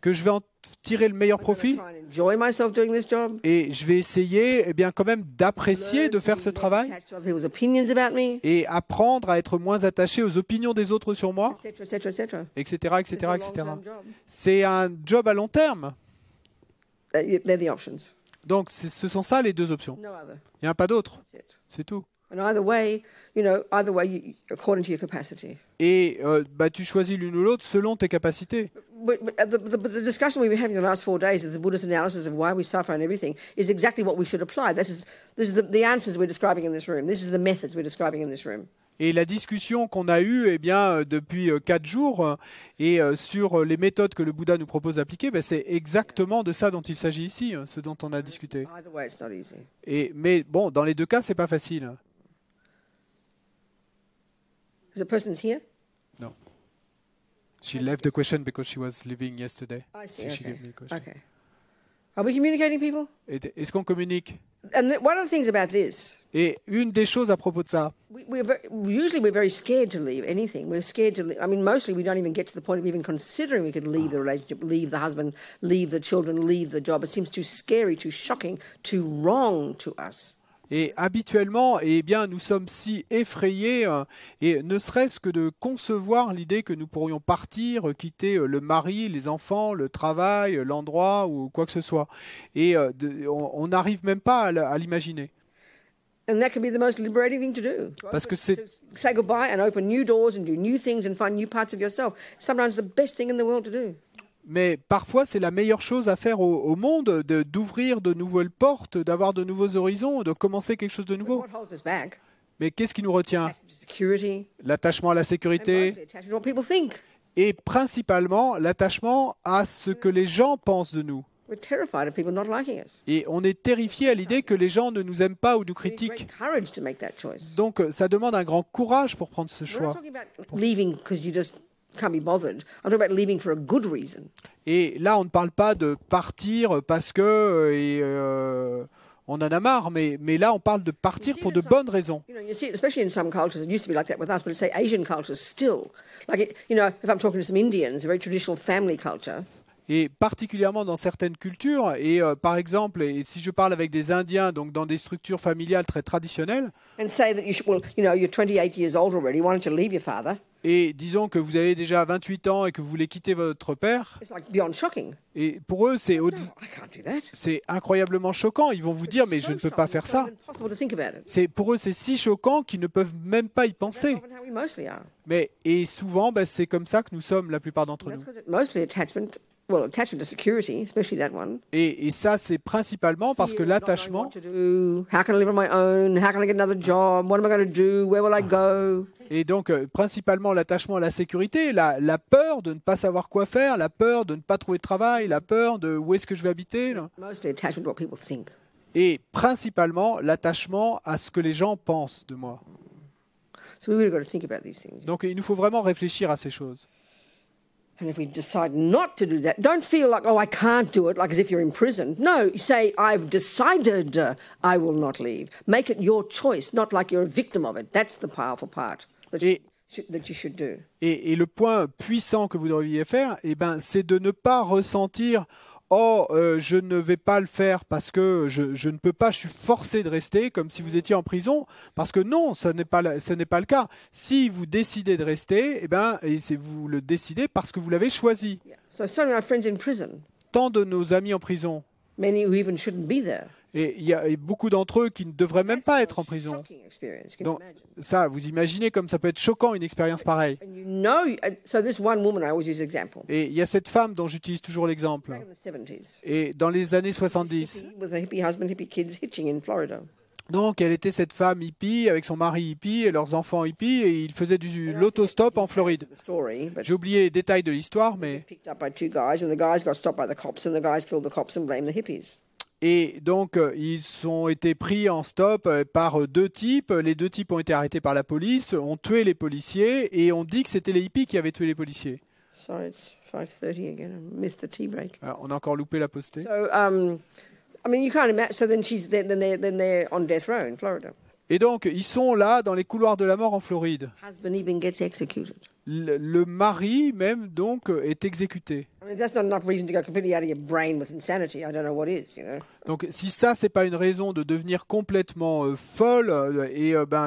que je vais en tirer le meilleur profit Try and enjoy myself doing this job. et je vais essayer eh bien, quand même d'apprécier de faire ce travail Attached to other people's opinions about me, et apprendre à être moins attaché aux opinions des autres sur moi, etc., etc., etc. etc., etc., It's a etc. long-term job. C'est un job à long terme. They're the options. Donc, ce sont ça les deux options. No other. Il n'y en a pas d'autre. That's it. C'est tout. And either way, according to your capacity. Et tu choisis l'une ou l'autre selon tes capacités. But the discussion we've been having the last 4 days of the Buddha's analysis of why we suffer and everything is exactly what we should apply. This is the answers we're describing in this room. This is the methods we're describing in this room. Et la discussion qu'on a eue eh bien, depuis 4 jours et sur les méthodes que le Bouddha nous propose d'appliquer, c'est exactement de ça dont il s'agit ici, ce dont on a discuté. Either way, it's not easy. Mais bon, dans les deux cas, c'est pas facile. The person's here? No. She left the question because she was leaving yesterday. I see. So she Okay. gave me a question. Okay. Are we communicating, people? Est-ce qu'on communique? And one of the things about this, Et une des choses à propos de ça, usually we're very scared to leave anything. We're scared to leave. I mean, mostly we don't even get to the point of even considering we could leave the relationship, leave the husband, leave the children, leave the job. It seems too scary, too shocking, too wrong to us. et habituellement, eh bien, nous sommes si effrayés, et ne serait-ce que de concevoir l'idée que nous pourrions partir, quitter le mari, les enfants, le travail, l'endroit ou quoi que ce soit. Et on n'arrive même pas à l'imaginer. And that can be the most liberating thing to do. Parce que c'est To say goodbye and open new doors and do new things and find new parts of yourself. Sometimes the best thing in the world to do. Mais parfois, c'est la meilleure chose à faire au monde, d'ouvrir de nouvelles portes, d'avoir de nouveaux horizons, de commencer quelque chose de nouveau. What holds us back? Mais qu'est-ce qui nous retient? Attachment to security. L'attachement à la And sécurité mostly attachment to what people think. et principalement l'attachement à ce que les gens pensent de nous. We're terrified of people not liking us. Et on est terrifié à l'idée que les gens ne nous aiment pas ou nous We need critiquent. great courage to make that choice. Donc ça demande un grand courage pour prendre ce We're not choix. talking about leaving because you just can't be bothered. I'm talking about leaving for a good reason. Et là, on ne parle pas de partir parce que on en a marre, mais là, on parle de partir pour de bonnes raisons. You know, you see it, especially in some cultures. It used to be like that with us, but say Asian cultures still. Like, if I'm talking to some Indians, a very traditional family culture. Et particulièrement dans certaines cultures, et par exemple, et si je parle avec des Indiens, donc dans des structures familiales très traditionnelles, And say that you're 28 years old already. Why don't you leave your father? et disons que vous avez déjà 28 ans et que vous voulez quitter votre père, It's like beyond shocking. et pour eux, No, I can't do that. c'est incroyablement choquant. Ils vont vous dire, mais je ne peux pas faire ça. It's impossible to think about it. Pour eux, c'est si choquant qu'ils ne peuvent même pas y That's penser. often how we mostly are. Et souvent, c'est comme ça que nous sommes la plupart d'entre That's nous. because mostly attachment to security, especially that one. Et ça, c'est principalement parce que Fear of not knowing l'attachement, what to do. How can I live on my own? How can I get another job? What am I going to do? Where will I go? et donc principalement l'attachement à la sécurité, la peur de ne pas savoir quoi faire, la peur de ne pas trouver de travail, la peur de où est-ce que je vais habiter, là. Mostly attachment to what people think. Et principalement l'attachement à ce que les gens pensent de moi. So we really got to think about these things. Donc il nous faut vraiment réfléchir à ces choses. And if we decide not to do that, don't feel like, oh, I can't do it, like as if you're in prison. No, say, I've decided I will not leave. Make it your choice, not like you're a victim of it. That's the powerful part that you should do. Et le point puissant que vous devriez faire, c'est de ne pas ressentir « Oh, je ne vais pas le faire parce que je ne peux pas, je suis forcé de rester », comme si vous étiez en prison. Parce que non, ce n'est pas le cas. Si vous décidez de rester, vous le décidez parce que vous l'avez choisi. Yeah. So some of our friends in prison, Tant de nos amis en prison, many who even shouldn't be there. et il y a beaucoup d'entre eux qui ne devraient même pas être en prison. Shocking experience. You can Donc, imagine. ça, vous imaginez comme ça peut être choquant une expérience pareille. And so this one woman, I always use example. Et il y a cette femme dont j'utilise toujours l'exemple. Back in the 70s. Et dans les années 70, Hippie with a hippie husband, hippie kids, hitching in Florida. donc elle était cette femme hippie avec son mari hippie et leurs enfants hippies et ils faisaient du l'autostop en Floride. The story, but J'ai oublié les détails de l'histoire, mais picked up by two guys, and the guys got stopped by the cops, and the guys killed the cops and blamed the hippies. et donc ils ont été pris en stop par deux types. Les deux types ont été arrêtés par la police, ont tué les policiers et on dit que c'était les hippies qui avaient tué les policiers. Sorry, it's 5:30 again. I missed the tea break. Alors, on a encore loupé la postée. So, I mean, you can't imagine. So then they're on death row in Florida. Et donc, ils sont là, dans les couloirs de la mort en Floride. Husband even gets executed. Le mari, même, donc, est exécuté. I mean, that's not enough reason to go completely out of your brain with insanity. I don't know what is, you know. Donc, si ça, c'est pas une raison de devenir complètement folle,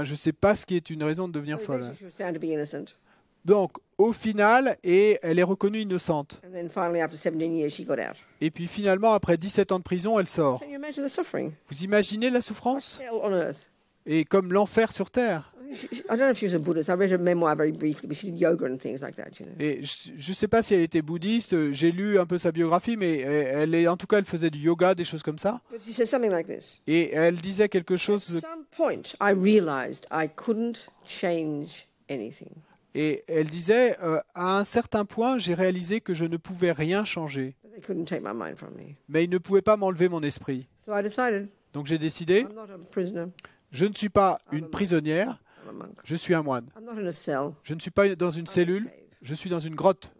je sais pas ce qui est une raison de devenir folle. Eventually, she was found to be innocent. Donc, au final, elle est reconnue innocente. And then finally, after 17 years, she got out. Et puis finalement, après 17 ans de prison, elle sort. Can you imagine the suffering? Vous imaginez la souffrance? Hell on earth. Et comme l'enfer sur terre. I don't know if she was a Buddhist. I read her memoir very briefly, but she did yoga and things like that, you know. Et je ne sais pas si elle était bouddhiste, j'ai lu un peu sa biographie, mais en tout cas, elle faisait du yoga, des choses comme ça. But she said something like this. Et elle disait quelque chose, At some point, I realized I couldn't change anything. et elle disait, à un certain point, j'ai réalisé que je ne pouvais rien changer, But they couldn't take my mind from me. mais ils ne pouvaient pas m'enlever mon esprit. So I decided Donc j'ai décidé, I'm not a prisoner. je ne suis pas une prisonnière, I'm a monk. je suis un moine. I'm not in a cell. Je ne suis pas dans une cellule, je suis dans une grotte.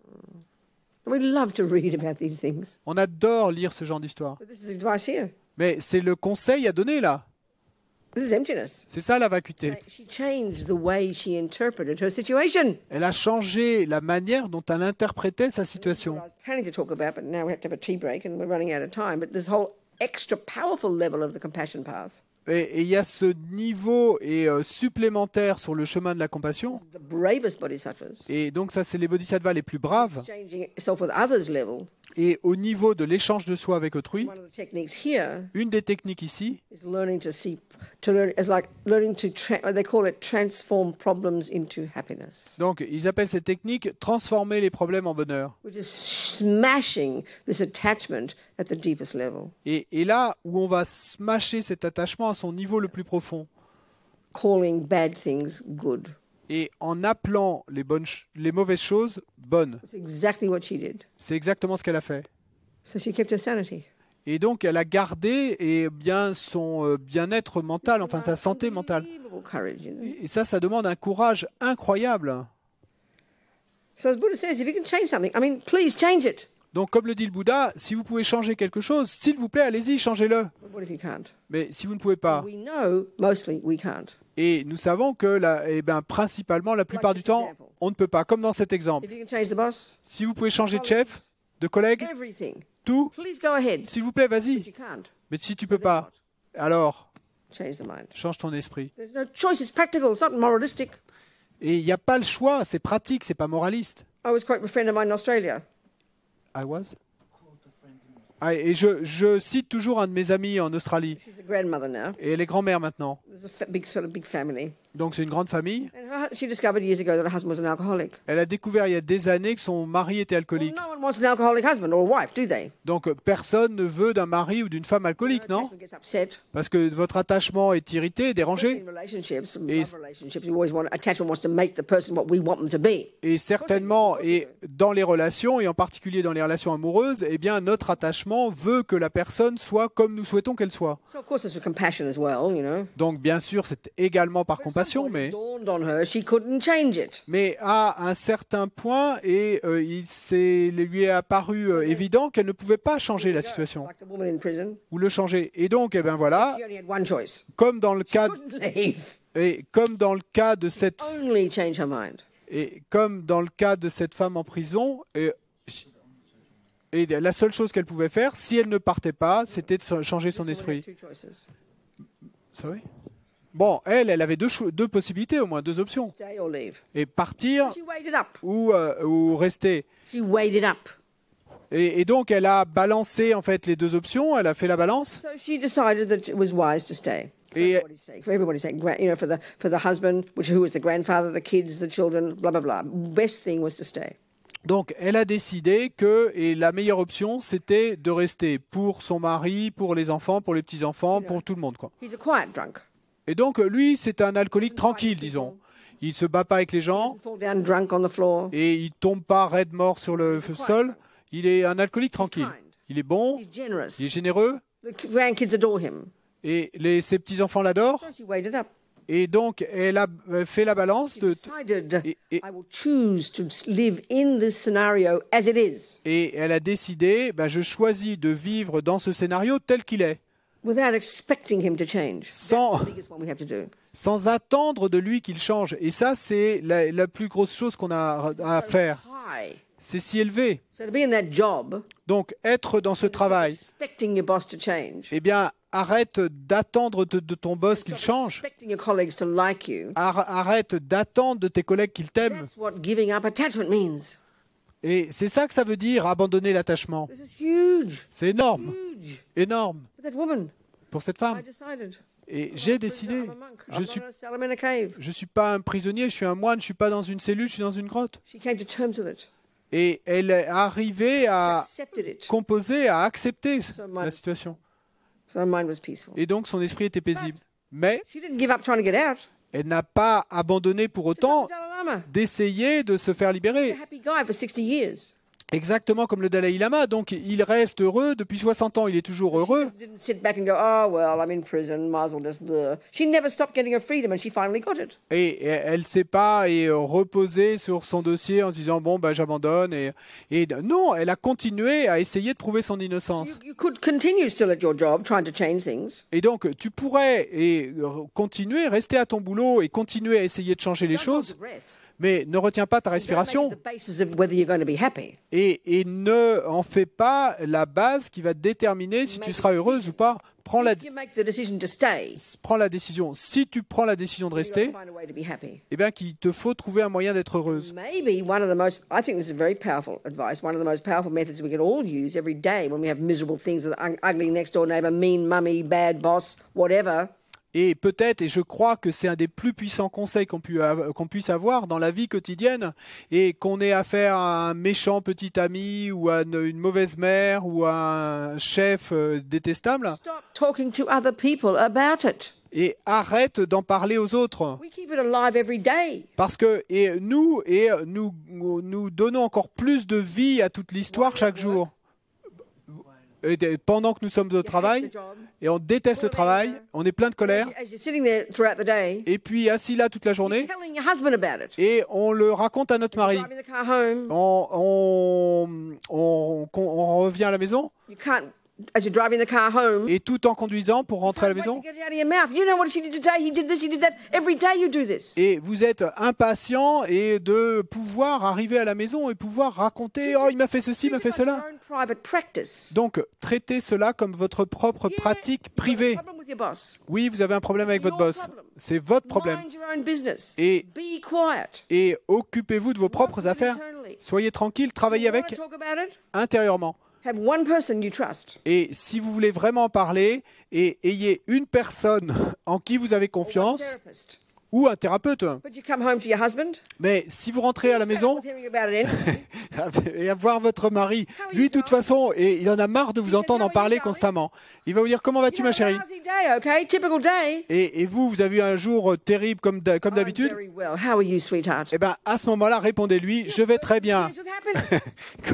And we love to read about these things. On adore lire ce genre d'histoire. But this is advice here. Mais c'est le conseil à donner là. This is emptiness. C'est ça la vacuité. She changed the way she interpreted her situation. Elle a changé la manière dont elle interprétait sa situation. I was planning to talk about, but now we have to have a tea break and we're running out of time. But this whole extra powerful level of the compassion path, Et il y a ce niveau supplémentaire sur le chemin de la compassion. the bravest bodhisattvas, Et donc ça, c'est les bodhisattvas les plus braves. exchanging itself with others level. Et au niveau de l'échange de soi avec autrui, One of the techniques here une des techniques ici, is learning to see, to learn, is like learning to, they call it transform problems into happiness, donc ils appellent cette technique transformer les problèmes en bonheur. which is smashing this attachment at the deepest level, Et là où on va smasher cet attachement à son niveau le plus profond, calling bad things good. et en appelant les mauvaises choses bonnes. That's exactly what she did. C'est exactement ce qu'elle a fait. So she kept her sanity. Et donc elle a gardé son bien-être mental, enfin sa santé mentale. Unbelievable courage, you know. Et ça demande un courage incroyable. So as Buddha says, if you can change something, I mean, please change it. Donc comme le dit le Bouddha, si vous pouvez changer quelque chose, s'il vous plaît, allez-y, changez-le. But what if you can't? Mais si vous ne pouvez pas, We know mostly we can't. et nous savons que principalement, la plupart du temps, on ne peut pas. Comme dans cet exemple. If you can change the boss, Si vous pouvez changer de chef, de collègue, everything, tout, please go ahead. s'il vous plaît, But vas-y. you can't. Mais si tu peux pas, alors Change the mind. change ton esprit. There's no choice. It's practical. It's not moralistic. Et il n'y a pas le choix, c'est pratique, c'est pas moraliste. I was quoting a friend of mine in Australia. I was. Et je cite toujours un de mes amis en Australie. She's a grandmother now. Et elle est grand-mère maintenant. There's a big family. Donc c'est une grande famille. And she discovered years ago that her husband was an alcoholic. Elle a découvert il y a des années que son mari était Well, alcoolique. no one wants an alcoholic husband or a wife, do they? Donc personne ne veut d'un mari ou d'une femme alcoolique, non? Attachment gets upset. Parce que votre attachement est irrité, dérangé. In relationships, Et- love relationships, you always want attachment wants to make the person what we want them to be. Et certainement, et dans les relations, et en particulier dans les relations amoureuses, eh bien notre attachement veut que la personne soit comme nous souhaitons qu'elle soit. So of course there's compassion as well, you know. Donc bien sûr, c'est également par But compassion, at some point, it mais dawned on her she couldn't change it. à un certain point, et lui est apparu évident qu'elle ne pouvait pas changer la situation Like the woman in prison, ou le changer. Et donc, eh ben voilà, she only had one choice. comme dans le cas Couldn't leave. de cette Only change her mind. et comme dans le cas de cette femme en prison, et la seule chose qu'elle pouvait faire, si elle ne partait pas, c'était de changer son This woman had esprit. two choices: Sorry. Bon, elle avait deux possibilités au moins, deux options. stay or leave. Et partir She weighed it up. ou rester. She weighed it up. Et donc, elle a balancé en fait les deux options, elle a fait la balance. So she decided that it was wise to stay. For Et- everybody's sake, for everybody's sake, you know, for the husband, who was the grandfather, the kids, the children, blah blah blah. Best thing was to stay. Donc, elle a décidé et la meilleure option, c'était de rester pour son mari, pour les enfants, pour les petits-enfants, pour tout le monde, quoi. He's a quiet drunk. Et donc, lui, c'est un alcoolique tranquille, disons. Il se bat pas avec les gens, Doesn't fall down drunk on the floor. et il tombe pas raide mort sur le sol. Il est un alcoolique tranquille. Il est bon, He's generous. il est généreux, The grandkids adore him. et ses petits-enfants l'adorent. So she weighed it up. Et donc, elle a fait la balance. She decided, et- I will choose to live in this scenario as it is. Et elle a décidé, je choisis de vivre dans ce scénario tel qu'il est. without expecting him to change. Sans- That's the biggest one we have to do. sans attendre de lui qu'il change. Et ça, c'est la plus grosse chose qu'on a à faire. High. C'est s'y élever. So to be in that job, Donc, être dans ce travail, expecting your boss to change, eh bien, arrête d'attendre de ton boss qu'il change. expecting your colleagues to like you, Arrête d'attendre de tes collègues qu'ils t'aiment. that's what giving up attachment means. Et c'est ça que ça veut dire, abandonner l'attachement. This is huge, C'est énorme, huge. énorme But that woman, pour cette I femme. decided. Et j'ai décidé, I'm a monk. je I'm suis, not a cell, I'm in a cave. je suis pas un prisonnier, je suis un moine, je suis pas dans une cellule, je suis dans une grotte. She came to terms with it, Et elle est arrivée à accepted it. composer, à accepter my- la situation. So her mind was peaceful. Et donc son esprit était paisible. Mais She didn't give up trying to get out. elle n'a pas abandonné pour autant Just like the Dalai Lama. d'essayer de se faire He's libérer. a happy guy for 60 years. Exactement comme le Dalai Lama. Donc il reste heureux depuis 60 ans, il est toujours heureux. She didn't sit back and go, oh, well, I'm in prison, might as well just blah. She never stopped getting her freedom and she finally got it. Et elle ne s'est pas reposée sur son dossier en se disant bon bah j'abandonne. Et non, elle a continué à essayer de prouver son innocence. You could continue still at your job trying to change things. Et donc tu pourrais continuer, rester à ton boulot et continuer à essayer de changer les Don't hold choses, your breath. mais ne retiens pas ta Don't make respiration. it the basis of whether you're going to be happy. Et ne en fais pas la base qui va déterminer si tu seras heureuse ou pas. Prends la If you make the decision to stay, décision. Si tu prends la décision de you've got to rester, find a way to be happy. eh bien qu'il te faut trouver un moyen d'être heureuse. Maybe one of the most, I think this is very powerful advice, one of the most powerful methods we can all use every day when we have miserable things with an ugly next door neighbour, mean mummy, bad boss, whatever. Et peut-être, et je crois que c'est un des plus puissants conseils qu'on puisse avoir dans la vie quotidienne, et qu'on ait affaire à un méchant petit ami, ou à une mauvaise mère, ou à un chef détestable, Stop talking to other people about it. et arrête d'en parler aux autres. We keep it alive every day. Parce que nous donnons encore plus de vie à toute l'histoire chaque jour. Pendant que nous sommes au travail, et on déteste le travail, on est plein de colère, As you're sitting there throughout the day, et puis assis là toute la journée, you're telling your husband about it. et on le raconte à notre mari. Driving the car home, On revient à la maison, you can't, as you're driving the car home, et tout en conduisant pour rentrer à la can't wait maison, to get it out of your mouth. You know what she did today? He did this, he did that. Every day you do this. et vous êtes impatient et de pouvoir arriver à la maison et pouvoir raconter « Oh, il m'a fait ceci, il m'a fait Treat it like cela your own private practice. ». Donc, traitez cela comme votre propre pratique You've got a privée. problem with your boss. Oui, vous avez un problème avec votre Your boss. problem. C'est votre problème. Mind your own business. Et- Be quiet. Et occupez-vous de vos propres Work with it affaires. internally. Soyez tranquille, travaillez You want avec to talk about it? intérieurement. Have one person you trust. Et si vous voulez vraiment parler, ayez une personne en qui vous avez Or one confiance, therapist. ou un thérapeute. But you come home to your husband. Mais si vous rentrez à la maison With hearing about it anyway. et à voir votre mari, lui, de toute façon, et il en a marre de vous entendre en parler constamment. Il va vous dire « Comment vas-tu, ma You had a chérie lousy day, okay? Typical day. » Et vous avez eu un jour terrible comme I'm d'habitude. very well. How are you, sweetheart? Eh bien, à ce moment-là, répondez-lui « Je vais très bien. Tears with happiness.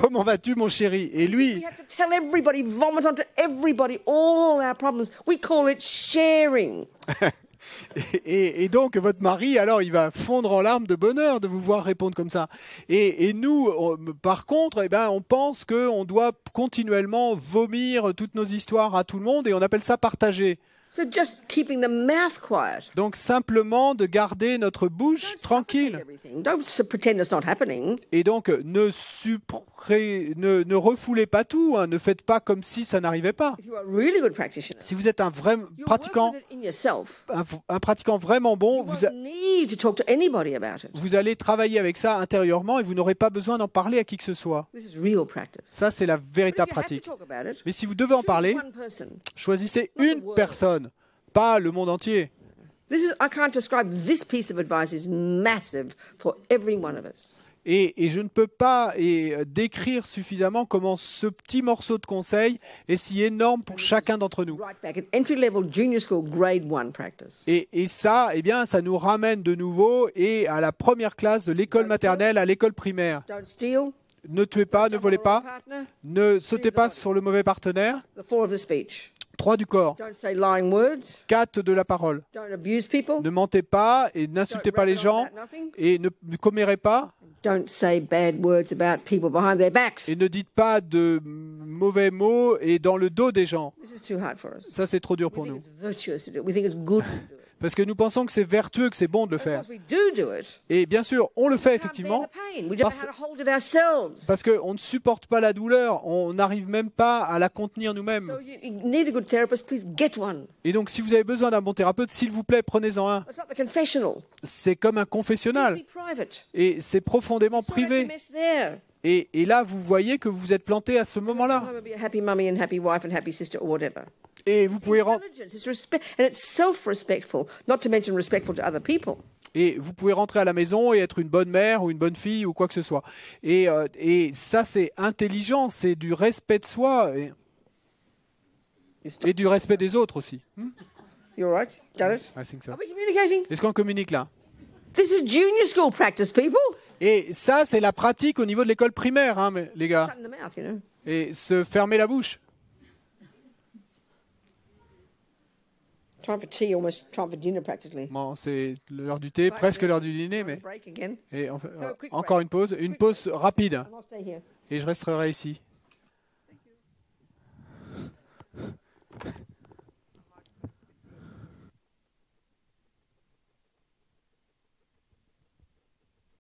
Comment vas-tu, mon chéri ?» Et We lui, have to tell everybody, vomit onto everybody all our problems. We call it sharing. et donc votre mari, alors, il va fondre en larmes de bonheur de vous voir répondre comme ça. Et nous, par contre, eh ben, on pense qu'on doit continuellement vomir toutes nos histoires à tout le monde, et on appelle ça partager. So just keeping the mouth quiet. Donc simplement de garder notre bouche Don't tranquille. suffocate everything. Don't pretend it's not happening. Et donc ne refoulez pas tout, hein, ne faites pas comme si ça n'arrivait pas. If you are a really good practitioner, Si vous êtes un vrai you pratiquant, work with it in yourself. un pratiquant vraiment bon, You won't need to talk to anybody about it. vous allez travailler avec ça intérieurement et vous n'aurez pas besoin d'en parler à qui que ce soit. This is real practice. Ça, c'est la But if véritable you have to pratique. talk about it, Mais si vous devez en choose parler, one person. choisissez Not the une world. personne, pas le monde entier. I can't describe this piece of advice is massive for every one of us. Et je ne peux pas décrire suffisamment comment ce petit morceau de conseil est si énorme pour chacun d'entre nous. Right back at entry level junior school grade 1 practice. Et ça, eh bien, ça nous ramène de nouveau et à la première classe de l'école maternelle à l'école primaire. Don't steal. Ne tuez pas, ne volez pas, Partner. ne sautez pas sur le mauvais partenaire. The 4 of the speech. 3 du corps, Don't say lying words. 4 de la parole. Don't abuse people. Ne mentez pas et n'insultez pas les gens et ne commérez pas Don't say bad words about people behind their backs. et ne dites pas de mauvais mots et dans le dos des gens. This This is too hard for us. Ça, c'est trop dur We pour think nous. it's virtuous to do it. We think it's good to do it. Parce que nous pensons que c'est vertueux, que c'est bon de le Of faire. course, we do it. Et bien sûr, on le fait We can't bear effectivement, the pain. We don't know parce- how to hold it ourselves. parce qu'on ne supporte pas la douleur, on n'arrive même pas à la contenir nous-mêmes. So you need a good therapist, please get one. Et donc, si vous avez besoin d'un bon thérapeute, s'il vous plaît, prenez-en un. It's not the confessional. C'est comme un confessionnal. Be private. Et c'est profondément Sort out your privé. mess there. Et là, vous voyez que vous êtes planté à ce moment-là. Come and be a happy mummy and happy wife and happy sister or whatever. Et vous pouvez Intelligence, it's respect, and it's self-respectful, not to mention respectful to other people. Et vous pouvez rentrer à la maison et être une bonne mère ou une bonne fille ou quoi que ce soit. Et ça, c'est intelligent, c'est du respect de soi et du respect des autres aussi. You all right? Got it? I think so. Are we communicating? Est-ce qu'on communique là? This is junior school practice, people. Et ça, c'est la pratique au niveau de l'école primaire, hein, les gars. Shut in the mouth, you know. Et se fermer la bouche. Time for tea, almost time for dinner, practically. Bon, c'est l'heure du thé, presque l'heure du dîner, mais Break again, et on fait- No, quick encore break. une pause rapide, and I'll stay here. et je resterai ici.